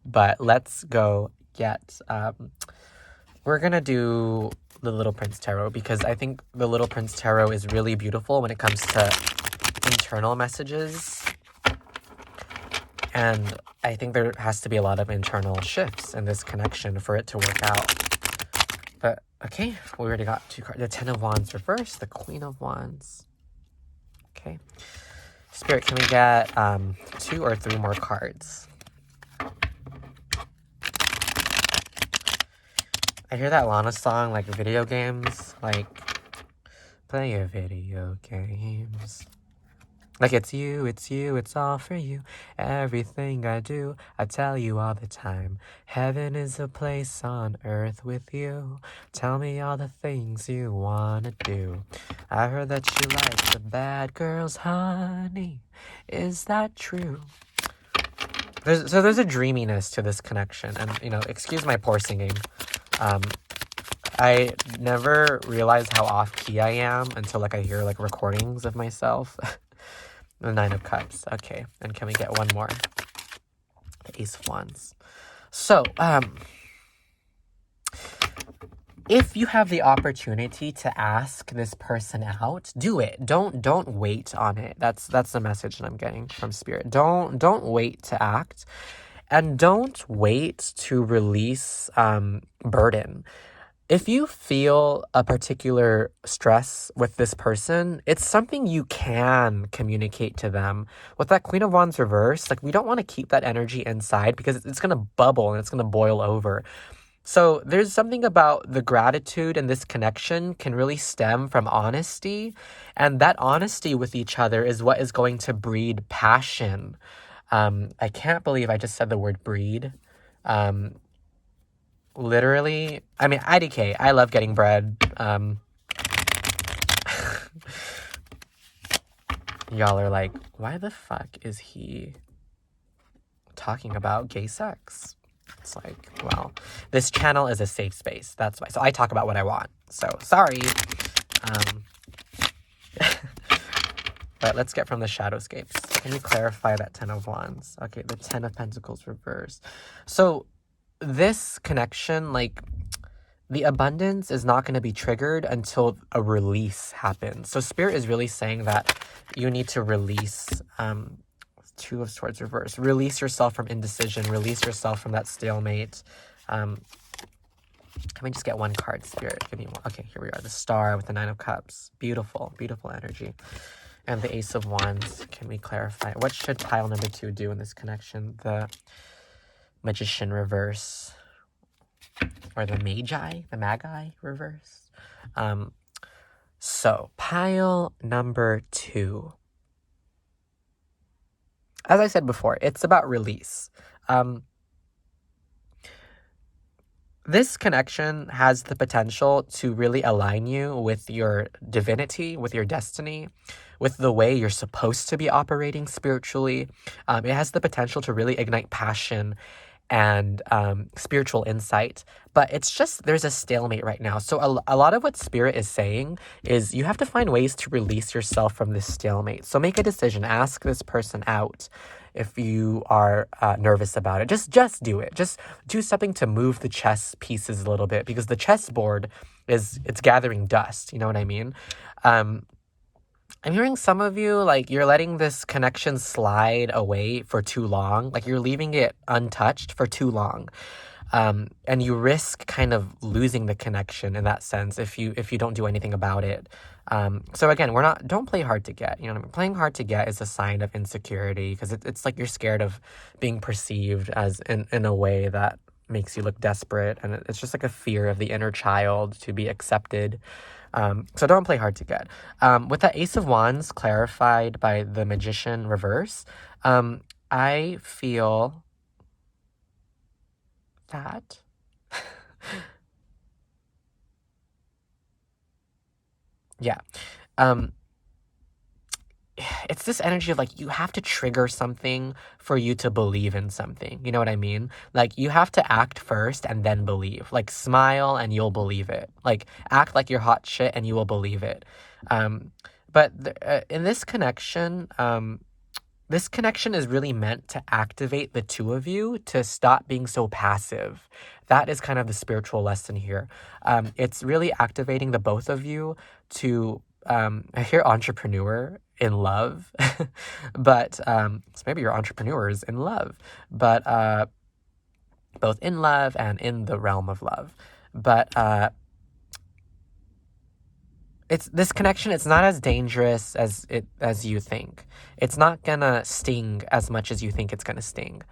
But let's go get... we're going to do the Little Prince Tarot, because I think the Little Prince Tarot is really beautiful when it comes to internal messages. And I think there has to be a lot of internal shifts in this connection for it to work out. But, okay, we already got 2 cards. The 10 of Wands reversed, the Queen of Wands. Okay. Spirit, can we get 2 or 3 more cards? I hear that Lana song, like video games, like, play your video games. Like, it's you, it's all for you. Everything I do, I tell you all the time. Heaven is a place on earth with you. Tell me all the things you wanna do. I heard that you like the bad girls, honey. Is that true? There's a dreaminess to this connection. And, you know, excuse my poor singing. I never realized how off-key I am until, like, I hear, like, recordings of myself. The 9 of Cups. Okay, and can we get one more? The Ace of Wands. So, if you have the opportunity to ask this person out, do it. Don't wait on it. That's the message that I'm getting from Spirit. Don't wait to act. And don't wait to release burden. If you feel a particular stress with this person, it's something you can communicate to them. With that Queen of Wands reverse, like, we don't want to keep that energy inside, because it's going to bubble and it's going to boil over. So there's something about the gratitude and this connection can really stem from honesty. And that honesty with each other is what is going to breed passion. I can't believe I just said the word breed. Literally, I mean, IDK, I love getting bread. Y'all are like, why the fuck is he talking about gay sex? It's like, well, this channel is a safe space. That's why. So I talk about what I want. So, sorry. But let's get from the Shadowscapes. Can you clarify that 10 of Wands? Okay, the 10 of Pentacles reversed. So this connection, like, the abundance is not going to be triggered until a release happens. So Spirit is really saying that you need to release, 2 of Swords reversed. Release yourself from indecision. Release yourself from that stalemate. Can we just get one card, Spirit? Give me one. Okay, here we are. The Star with the 9 of Cups. Beautiful, beautiful energy. And the Ace of Wands. Can we clarify? What should pile number 2 do in this connection? The Magician reverse. Or the Magi reverse. So, pile number 2. As I said before, it's about release. This connection has the potential to really align you with your divinity, with your destiny, with the way you're supposed to be operating spiritually. It has the potential to really ignite passion and spiritual insight, but it's just, there's a stalemate right now. So a lot of what Spirit is saying is you have to find ways to release yourself from this stalemate. So make a decision, ask this person out. if you are nervous about it. Just do it. Just do something to move the chess pieces a little bit, because the chessboard it's gathering dust. You know what I mean? Um, I'm hearing some of you, like, you're letting this connection slide away for too long. Like, you're leaving it untouched for too long. And you risk kind of losing the connection in that sense if you don't do anything about it. So again, don't play hard to get. You know what I mean? Playing hard to get is a sign of insecurity, because it's like you're scared of being perceived as in a way that makes you look desperate, and it's just like a fear of the inner child to be accepted. So don't play hard to get. With the Ace of Wands clarified by the Magician reverse, I feel that yeah. Um, it's this energy of like you have to trigger something for you to believe in something. You know what I mean? Like you have to act first and then believe. Like smile and you'll believe it. Like act like you're hot shit and you will believe it. Um, but in this connection is really meant to activate the two of you to stop being so passive. That is kind of the spiritual lesson here. It's really activating the both of you to, I hear entrepreneur in love, but so maybe you're entrepreneurs in love, but both in love and in the realm of love. But it's this connection, it's not as dangerous as you think. It's not gonna sting as much as you think it's gonna sting.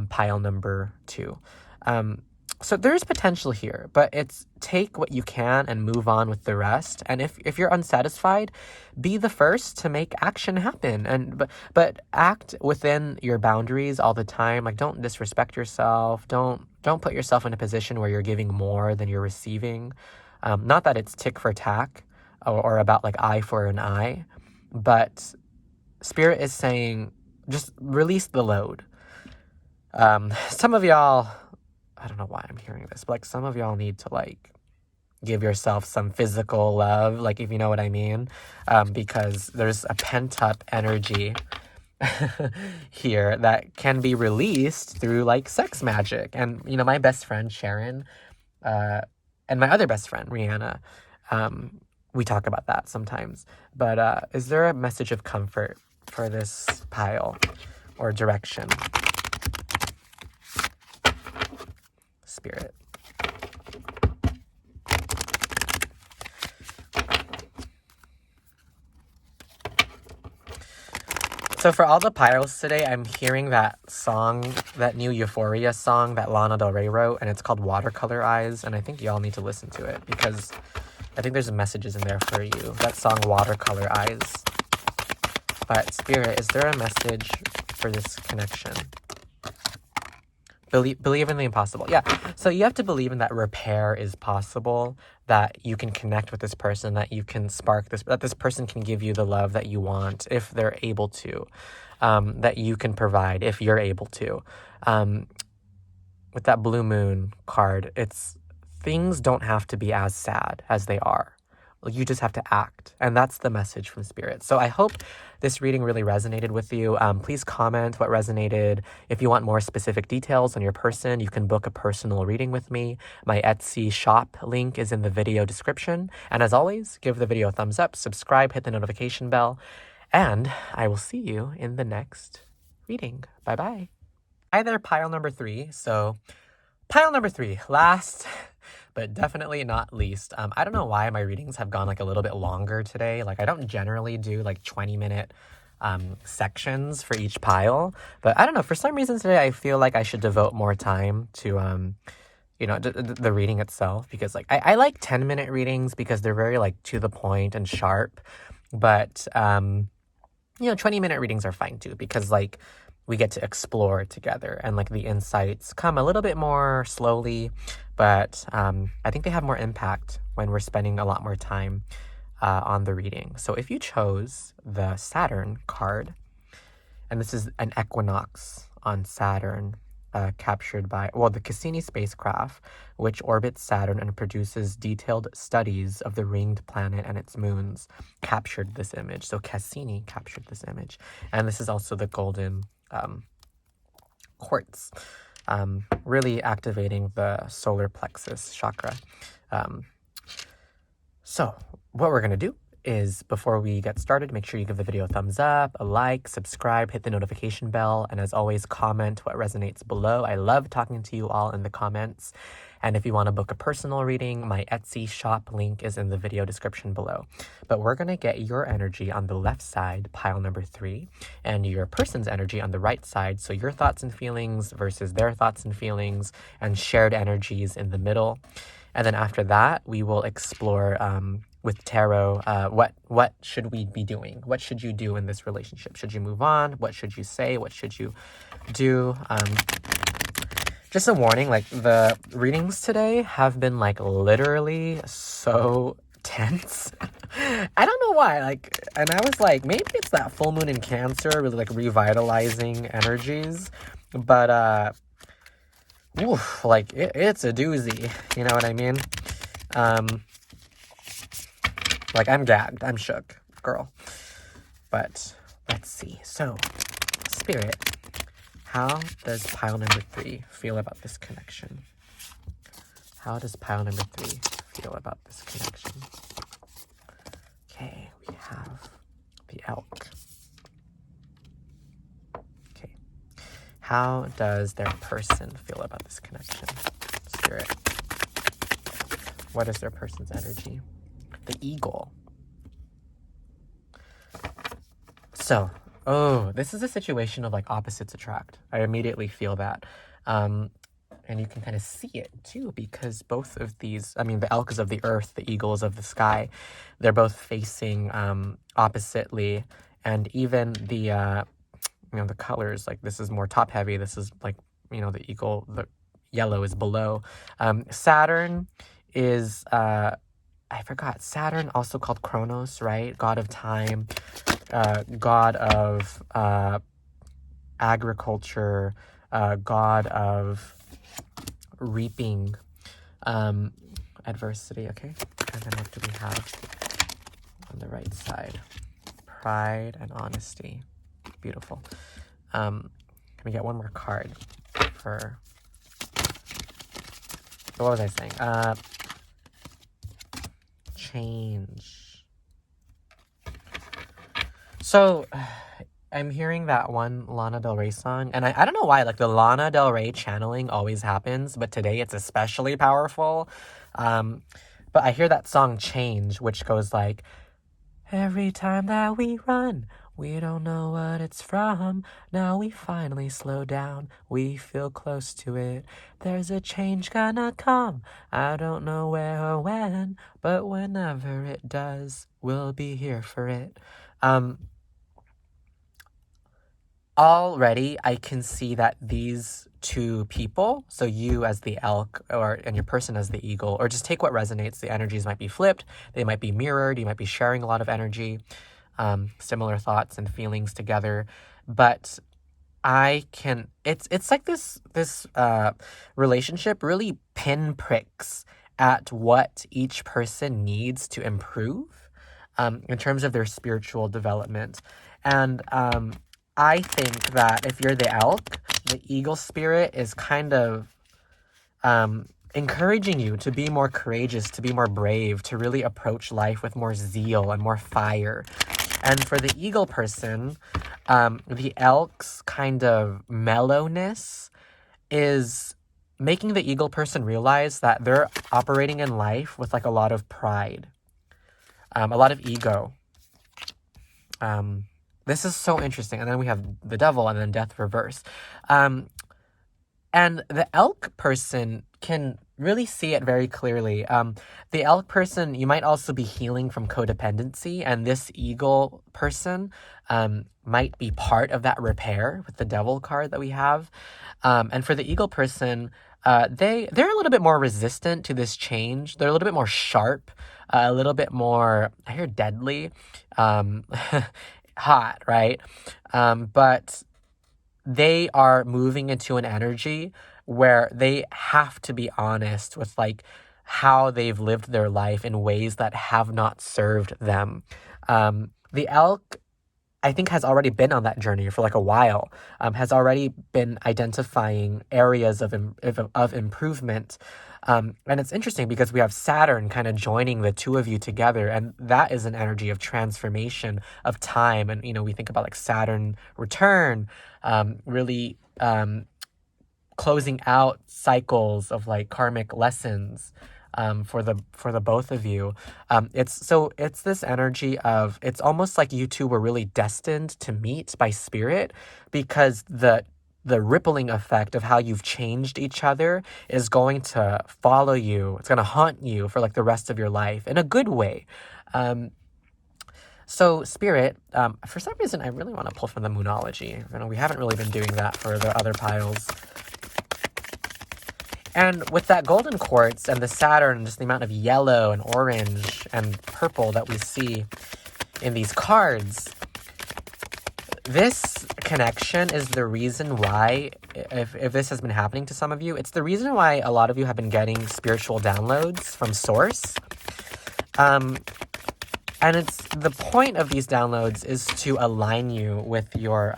Pile number 2. So there's potential here, but it's take what you can and move on with the rest. And if you're unsatisfied, be the first to make action happen. But act within your boundaries all the time. Like don't disrespect yourself. Don't put yourself in a position where you're giving more than you're receiving. Not that it's tick for tack or about like eye for an eye, but Spirit is saying just release the load. Some of y'all, I don't know why I'm hearing this, but like some of y'all need to like give yourself some physical love, like if you know what I mean, because there's a pent up energy here that can be released through like sex magic. And you know, my best friend Sharon, and my other best friend Rihanna, we talk about that sometimes. But is there a message of comfort for this pile or direction? Spirit. So for all the piles today, I'm hearing that song, that new Euphoria song that Lana Del Rey wrote, and it's called Watercolor Eyes, and I think y'all need to listen to it because I think there's messages in there for you. That song, Watercolor Eyes. But Spirit, is there a message for this connection? Believe in the impossible. Yeah. So you have to believe in that repair is possible, that you can connect with this person, that you can spark this, that this person can give you the love that you want if they're able to, that you can provide if you're able to. With that blue moon card, it's things don't have to be as sad as they are. You just have to act. And that's the message from Spirit. So I hope this reading really resonated with you. Please comment what resonated. If you want more specific details on your person, you can book a personal reading with me. My Etsy shop link is in the video description. And as always, give the video a thumbs up, subscribe, hit the notification bell, and I will see you in the next reading. Bye-bye. Hi there, pile number 3. So pile number 3, last but definitely not least. I don't know why my readings have gone like a little bit longer today. Like I don't generally do like 20-minute sections for each pile, but I don't know, for some reason today I feel like I should devote more time to you know, the reading itself, because like I like 10-minute readings because they're very like to the point and sharp, but you know, 20-minute readings are fine too, because like we get to explore together and like the insights come a little bit more slowly, but I think they have more impact when we're spending a lot more time on the reading. So if you chose the Saturn card, and this is an equinox on Saturn, captured by, well, the Cassini spacecraft, which orbits Saturn and produces detailed studies of the ringed planet and its moons, captured this image. So Cassini captured this image. And this is also the golden quartz, really activating the solar plexus chakra. So what we're going to do is, before we get started, make sure you give the video a thumbs up, a like, subscribe, hit the notification bell, and as always, comment what resonates below. I love talking to you all in the comments. And if you want to book a personal reading, my Etsy shop link is in the video description below. But we're going to get your energy on the left side, pile number 3, and your person's energy on the right side. So your thoughts and feelings versus their thoughts and feelings, and shared energies in the middle. And then after that, we will explore with tarot, what should we be doing? What should you do in this relationship? Should you move on? What should you say? What should you do? Just a warning, like, the readings today have been like literally so tense. I don't know why, like, and I was like, maybe it's that full moon in Cancer really like revitalizing energies, but oof, like it's a doozy, you know what I mean? Like, I'm gagged, I'm shook, girl. But let's see. So, Spirit, how does pile number 3 feel about this connection? How does pile number 3 feel about this connection? Okay, we have the Elk. Okay. How does their person feel about this connection? Spirit. What is their person's energy? The Eagle. So, this is a situation of like opposites attract. I immediately feel that. And you can kind of see it too, because both of these, I mean, the Elk is of the earth, the Eagle is of the sky. They're both facing oppositely. And even the, the colors, like this is more top heavy. This is like, the Eagle, the yellow is below. Saturn is, I forgot, Saturn, also called Kronos, right? God of time, god of agriculture, god of reaping, adversity, okay? And then what do we have on the right side? Pride and honesty. Beautiful. Can we get one more card for, what was I saying? Change. So I'm hearing that one Lana Del Rey song, and I don't know why, like the Lana Del Rey channeling always happens, but today it's especially powerful. But I hear that song Change, which goes like, every time that we run, we don't know what it's from. Now we finally slow down. We feel close to it. There's a change gonna come. I don't know where or when, but whenever it does, we'll be here for it. Already I can see that these two people, so you as the Elk and your person as the Eagle, or just take what resonates. The energies might be flipped. They might be mirrored. You might be sharing a lot of energy. Similar thoughts and feelings together, but it's like this relationship really pinpricks at what each person needs to improve in terms of their spiritual development. And I think that if you're the Elk, the Eagle spirit is kind of encouraging you to be more courageous, to be more brave, to really approach life with more zeal and more fire. And for the Eagle person, the Elk's kind of mellowness is making the Eagle person realize that they're operating in life with like a lot of pride, a lot of ego. This is so interesting. And then we have the Devil and then Death reverse. And the Elk person can really see it very clearly. The Elk person, you might also be healing from codependency, and this Eagle person might be part of that repair with the Devil card that we have. And for the Eagle person, they're a little bit more resistant to this change. They're a little bit more sharp, a little bit more, I hear deadly, hot, right? But they are moving into an energy where they have to be honest with like how they've lived their life in ways that have not served them. The Elk I think has already been on that journey for like a while, has already been identifying areas of improvement. And it's interesting because we have Saturn kind of joining the two of you together, and that is an energy of transformation, of time. And, we think about like Saturn return, really closing out cycles of like karmic lessons for the both of you. It's this energy of, it's almost like you two were really destined to meet by spirit, because the rippling effect of how you've changed each other is going to follow you. It's going to haunt you for like the rest of your life in a good way. So Spirit, for some reason, I really want to pull from the Moonology. We haven't really been doing that for the other piles. And with that golden quartz and the Saturn, just the amount of yellow and orange and purple that we see in these cards, this connection is the reason why, if this has been happening to some of you, it's the reason why a lot of you have been getting spiritual downloads from Source. And it's the point of these downloads is to align you with your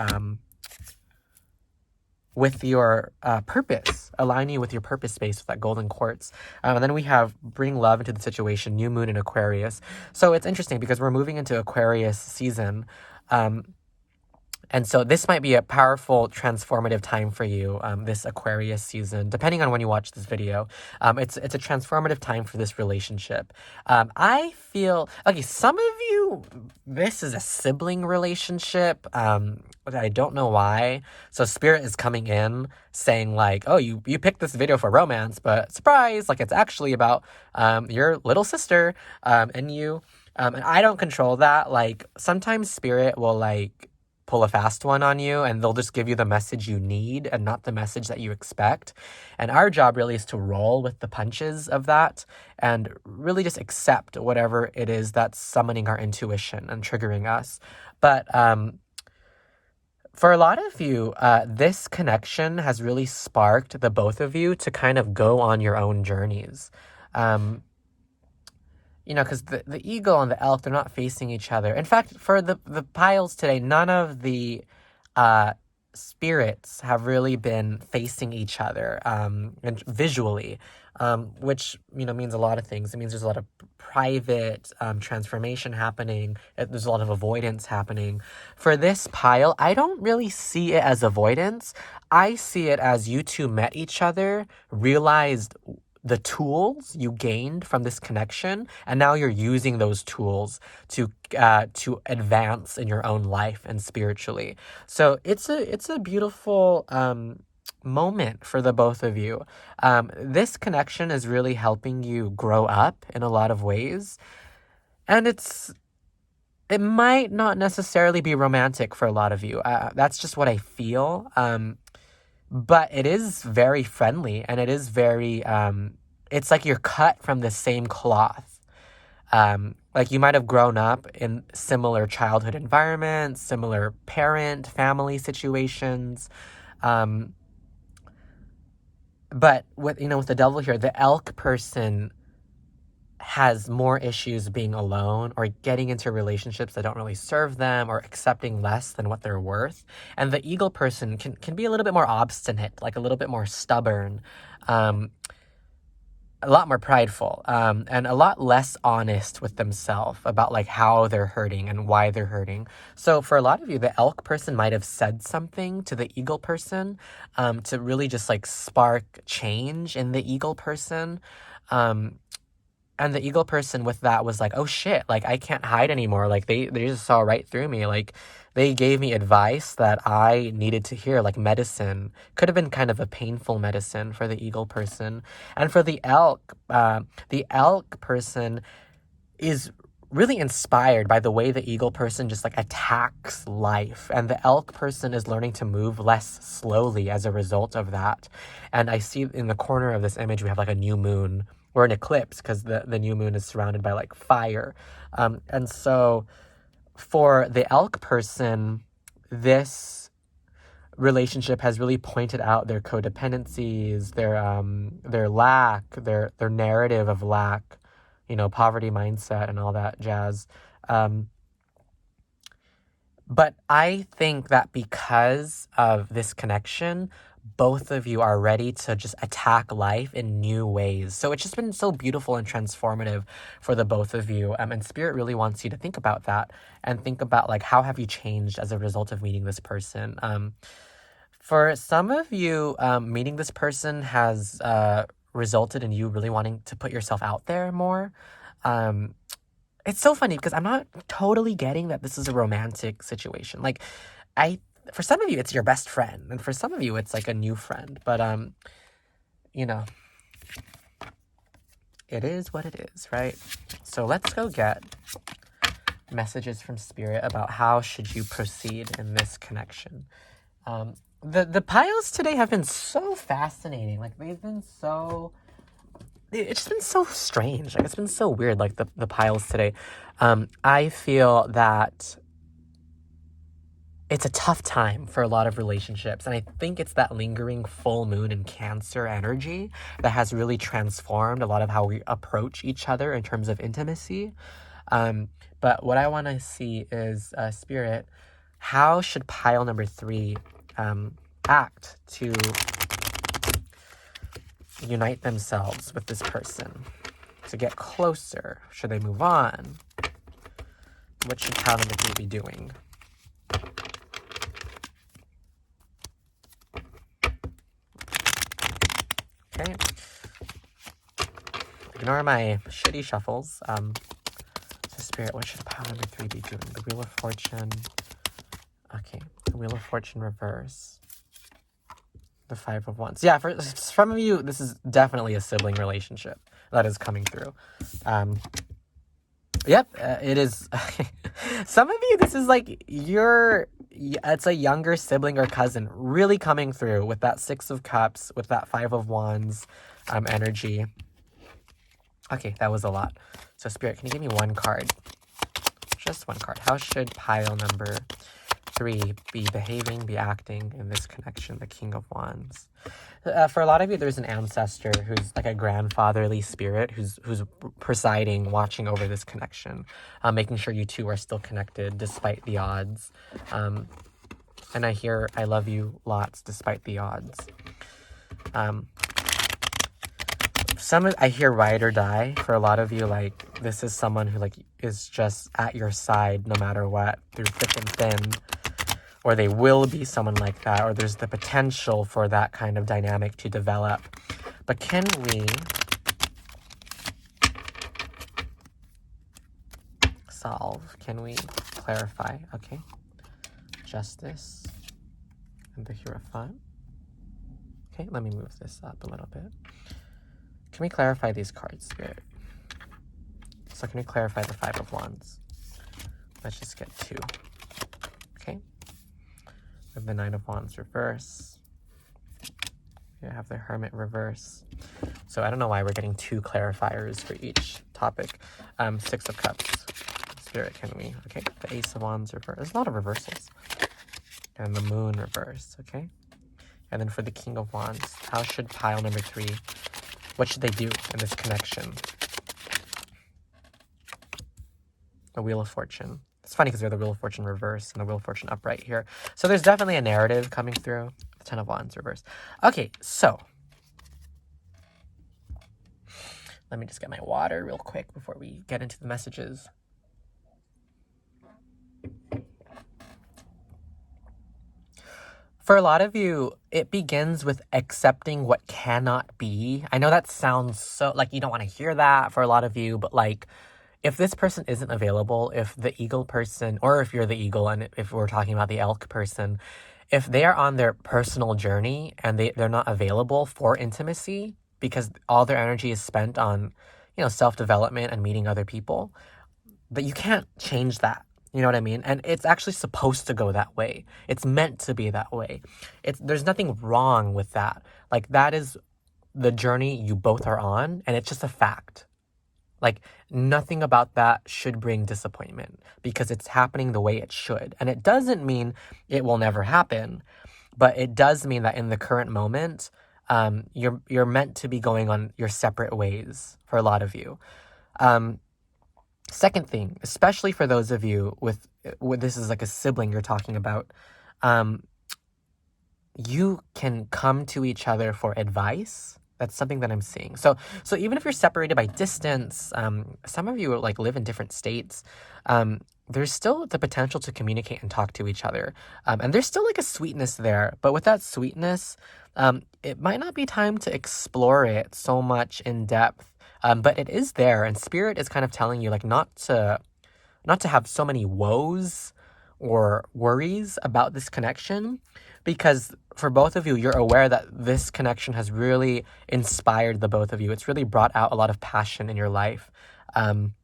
purpose, align you with your purpose space with that golden quartz. And then we have bring love into the situation, new moon in Aquarius. So it's interesting because we're moving into Aquarius season. And so this might be a powerful, transformative time for you, this Aquarius season, depending on when you watch this video. It's a transformative time for this relationship. I feel, okay, some of you, this is a sibling relationship, but I don't know why. So Spirit is coming in saying like, oh, you picked this video for romance, but surprise, like it's actually about your little sister and you. And I don't control that. Like sometimes Spirit will like pull a fast one on you, and they'll just give you the message you need and not the message that you expect. And our job really is to roll with the punches of that and really just accept whatever it is that's summoning our intuition and triggering us. But for a lot of you, this connection has really sparked the both of you to kind of go on your own journeys. Because the eagle and the elk, they're not facing each other. In fact, for the piles today, none of the spirits have really been facing each other and visually, which, means a lot of things. It means there's a lot of private transformation happening. There's a lot of avoidance happening. For this pile, I don't really see it as avoidance. I see it as you two met each other, realized the tools you gained from this connection, and now you're using those tools to advance in your own life and spiritually. So it's a beautiful moment for the both of you. This connection is really helping you grow up in a lot of ways, and it might not necessarily be romantic for a lot of you. That's just what I feel. But it is very friendly, and it is very, it's like you're cut from the same cloth. Like you might have grown up in similar childhood environments, similar family situations. But with the devil here, the elk person has more issues being alone or getting into relationships that don't really serve them or accepting less than what they're worth. And the eagle person can be a little bit more obstinate, like a little bit more stubborn, a lot more prideful, and a lot less honest with themselves about like how they're hurting and why they're hurting. So for a lot of you, the elk person might have said something to the eagle person to really just like spark change in the eagle person. And the eagle person with that was like, oh shit, like I can't hide anymore. Like they just saw right through me. Like they gave me advice that I needed to hear, like medicine. Could have been kind of a painful medicine for the eagle person. And for the elk person is really inspired by the way the eagle person just like attacks life. And the elk person is learning to move less slowly as a result of that. And I see in the corner of this image, we have like a new moon or an eclipse, because the new moon is surrounded by like fire. And so for the elk person, this relationship has really pointed out their codependencies, their lack, their narrative of lack, poverty mindset and all that jazz. But I think that because of this connection, both of you are ready to just attack life in new ways. So it's just been so beautiful and transformative for the both of you. And Spirit really wants you to think about that and think about like how have you changed as a result of meeting this person. For some of you, meeting this person has resulted in you really wanting to put yourself out there more. Um, it's so funny because I'm not totally getting that this is a romantic situation. Like, I for some of you it's your best friend, and for some of you it's like a new friend. But you know, it is what it is, right? So let's go get messages from Spirit about how should you proceed in this connection. The piles today have been so fascinating. Like they've been so it's been so strange. Like it's been so weird, like the piles today. I feel that it's a tough time for a lot of relationships. And I think it's that lingering full moon in Cancer energy that has really transformed a lot of how we approach each other in terms of intimacy. But what I want to see is Spirit, how should pile number 3 act to unite themselves with this person, to get closer? Should they move on? What should pile number 3 be doing? Okay. Ignore my shitty shuffles. So Spirit, what should pile number 3 be doing? The Wheel of Fortune. Okay. The Wheel of Fortune reverse. The 5 of Wands. Yeah, for some of you, this is definitely a sibling relationship that is coming through. Yep, it is. Some of you, this is like it's a younger sibling or cousin really coming through with that 6 of Cups, with that 5 of Wands energy. Okay, that was a lot. So Spirit, can you give me one card? Just one card. How should pile number 3 be behaving, be acting in this connection, the King of Wands? For a lot of you, there's an ancestor who's like a grandfatherly spirit who's presiding, watching over this connection, making sure you two are still connected despite the odds. And I hear I love you lots despite the odds. I hear ride or die. For a lot of you, like this is someone who like is just at your side no matter what, through thick and thin. Or they will be someone like that, or there's the potential for that kind of dynamic to develop. But can we solve? Can we clarify? Okay. Justice and the Hierophant. Okay, let me move this up a little bit. Can we clarify these cards, Spirit? So can we clarify the 5 of Wands? Let's just get 2. Okay. We have the 9 of Wands reverse. We have the Hermit reverse. So I don't know why we're getting 2 clarifiers for each topic. 6 of Cups. Spirit, can we? Okay, the Ace of Wands reverse. There's a lot of reversals. And the Moon reverse, okay? And then for the King of Wands, how should pile number 3, what should they do in this connection? The Wheel of Fortune. It's funny because we have the Wheel of Fortune reverse and the Wheel of Fortune upright here. So there's definitely a narrative coming through. The 10 of Wands reverse. Okay, so let me just get my water real quick before we get into the messages. For a lot of you, it begins with accepting what cannot be. I know that sounds so, like, you don't want to hear that for a lot of you, but, like, if this person isn't available, if the eagle person, or if you're the eagle, and if we're talking about the elk person, if they are on their personal journey and they're not available for intimacy because all their energy is spent on, self-development and meeting other people, but you can't change that. You know what I mean? And it's actually supposed to go that way. It's meant to be that way. There's nothing wrong with that. Like, that is the journey you both are on, and it's just a fact. Like, nothing about that should bring disappointment because it's happening the way it should. And it doesn't mean it will never happen, but it does mean that in the current moment, you're meant to be going on your separate ways for a lot of you. Second thing, especially for those of you with this is like a sibling you're talking about, um, you can come to each other for advice. That's something that I'm seeing. So even if you're separated by distance, some of you like live in different states. There's still the potential to communicate and talk to each other, and there's still like a sweetness there. But with that sweetness, it might not be time to explore it so much in depth. But it is there, and spirit is kind of telling you like not to have so many woes or worries about this connection, because for both of you, you're aware that this connection has really inspired the both of you. It's really brought out a lot of passion in your life. Um,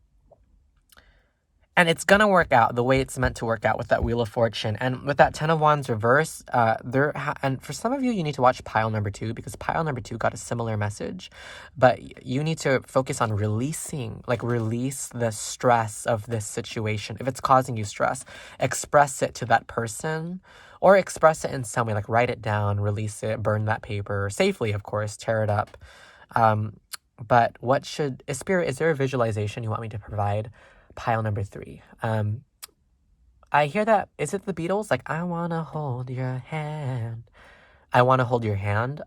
and it's gonna work out the way it's meant to work out with that Wheel of Fortune. And with that Ten of Wands reverse, and for some of you, you need to watch pile number 2, because pile number 2 got a similar message. But you need to focus on release the stress of this situation. If it's causing you stress, express it to that person, or express it in some way, like write it down, release it, burn that paper safely, of course, tear it up. But Spirit, is there a visualization you want me to provide? Pile number 3. I hear that, is it the Beatles? Like, I want to hold your hand. I want to hold your hand.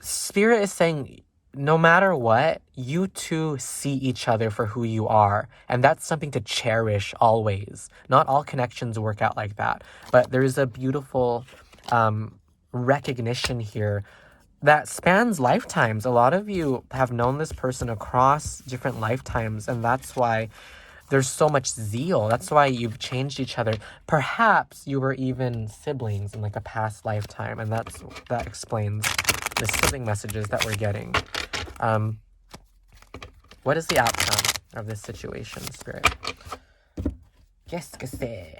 Spirit is saying, no matter what, you two see each other for who you are. And that's something to cherish always. Not all connections work out like that. But there's a beautiful recognition here that spans lifetimes. A lot of you have known this person across different lifetimes, and that's why there's so much zeal. That's why you've changed each other. Perhaps you were even siblings in like a past lifetime, and that explains the sibling messages that we're getting. What is the outcome of this situation, Spirit? Qu'est-ce que c'est?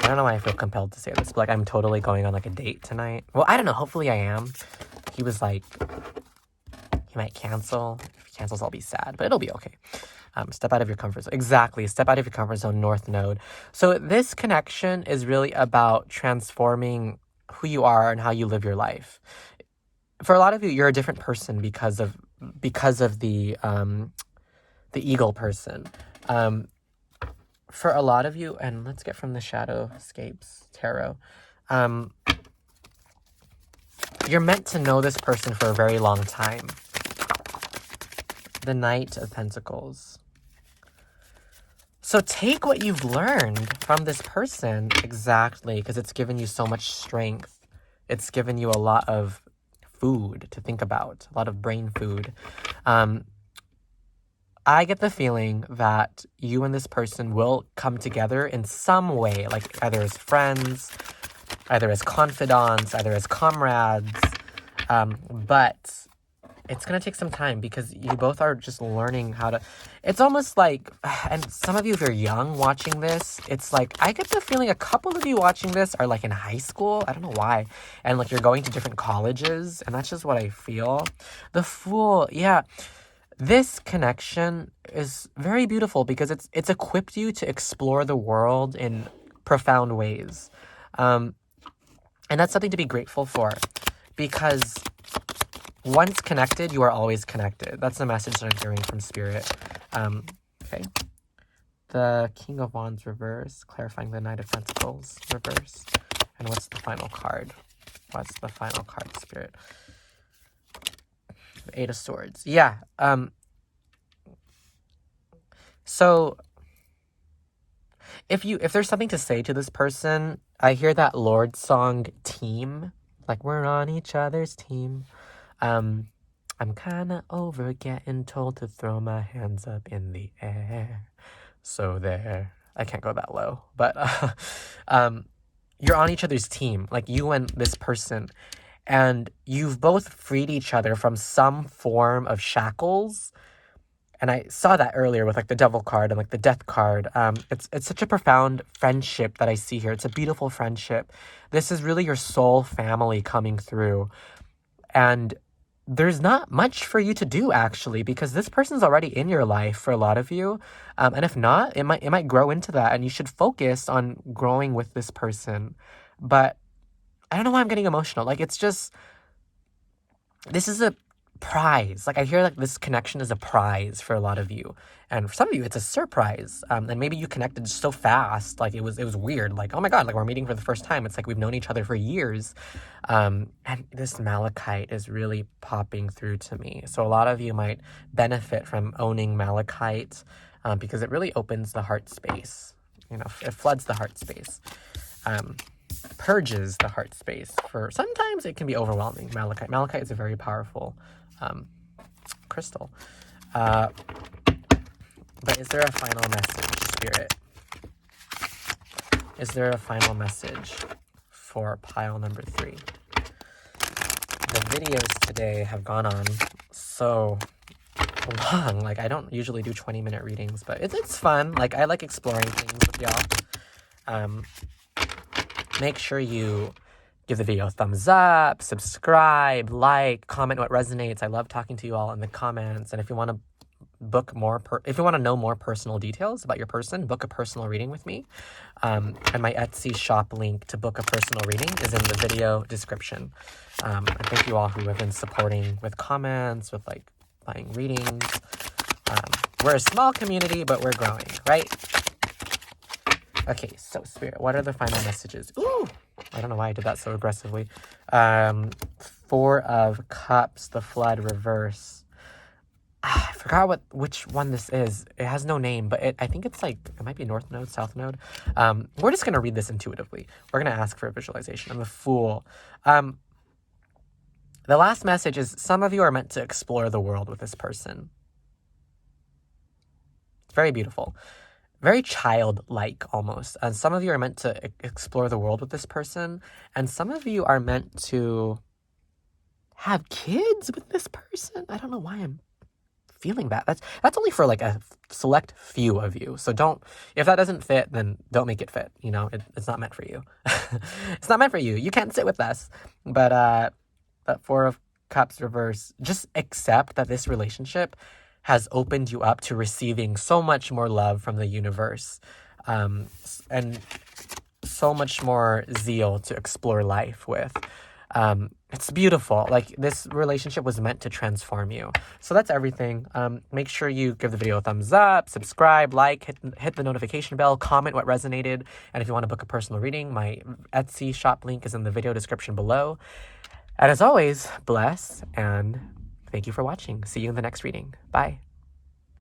I don't know why I feel compelled to say this, but like I'm totally going on like a date tonight. Well, I don't know. Hopefully I am. He was like, he might cancel. If he cancels, I'll be sad, but it'll be okay. Step out of your comfort zone. Exactly. Step out of your comfort zone, North Node. So this connection is really about transforming who you are and how you live your life. For a lot of you, you're a different person because of the eagle person. For a lot of you, and let's get from the Shadowscapes Tarot, you're meant to know this person for a very long time. The Knight of Pentacles. So take what you've learned from this person, exactly, because it's given you so much strength. It's given you a lot of food to think about, a lot of brain food. I get the feeling that you and this person will come together in some way, like either as friends, either as confidants, either as comrades, but it's going to take some time because you both are just learning how to... It's almost like, and some of you, if you're young watching this, it's like, I get the feeling a couple of you watching this are like in high school. I don't know why. And like you're going to different colleges, and that's just what I feel. The Fool, yeah. This connection is very beautiful because it's equipped you to explore the world in profound ways. And that's something to be grateful for, because once connected, you are always connected. That's the message that I'm hearing from Spirit. Okay. The King of Wands reverse, clarifying the Knight of Pentacles reverse. And what's the final card? What's the final card, Spirit? Eight of Swords. Yeah. So if there's something to say to this person, I hear that Lord song Team. Like, we're on each other's team. I'm kinda over getting told to throw my hands up in the air. So there. I can't go that low. But you're on each other's team. Like, you and this person. And you've both freed each other from some form of shackles. And I saw that earlier with like the Devil card and like the Death card. It's such a profound friendship that I see here. It's a beautiful friendship. This is really your soul family coming through. And there's not much for you to do, actually, because this person's already in your life for a lot of you. And if not, it might grow into that. And you should focus on growing with this person. But I don't know why I'm getting emotional. Like, it's just... this is a prize. Like, I hear like this connection is a prize for a lot of you, and for some of you it's a surprise. And maybe you connected so fast, like it was weird. Like, oh my god, like we're meeting for the first time. It's like we've known each other for years. And this malachite is really popping through to me. So a lot of you might benefit from owning malachite, because it really opens the heart space. You know, it floods the heart space. Purges the heart space. For sometimes it can be overwhelming. Malachite is a very powerful crystal. But is there a final message, Spirit? Is there a final message for pile number 3? The videos today have gone on so long. Like, I don't usually do 20-minute readings, but it's fun. Like, I like exploring things with y'all. Make sure you give the video a thumbs up, subscribe, like, comment what resonates. I love talking to you all in the comments. And if you want to book more, if you want to know more personal details about your person, book a personal reading with me. And my Etsy shop link to book a personal reading is in the video description. And thank you all who have been supporting with comments, with like buying readings. We're a small community, but we're growing, right? Okay, so Spirit, what are the final messages? Ooh, I don't know why I did that so aggressively. 4 of Cups, the Flood reverse. I forgot which one this is. It has no name, but I think it's like, it might be North Node, South Node. We're just going to read this intuitively. We're going to ask for a visualization. I'm the Fool. The last message is some of you are meant to explore the world with this person. It's very beautiful. Very childlike almost. And some of you are meant to explore the world with this person. And some of you are meant to have kids with this person. I don't know why I'm feeling that. That's only for like a select few of you. So if that doesn't fit, then don't make it fit. You know, it's not meant for you. It's not meant for you. You can't sit with us. But 4 of Cups reverse, just accept that this relationship has opened you up to receiving so much more love from the universe, and so much more zeal to explore life with. It's beautiful. Like, this relationship was meant to transform you. So that's everything. Make sure you give the video a thumbs up, subscribe, like, hit the notification bell, comment what resonated. And if you want to book a personal reading, my Etsy shop link is in the video description below. And as always, bless and thank you for watching. See you in the next reading. Bye.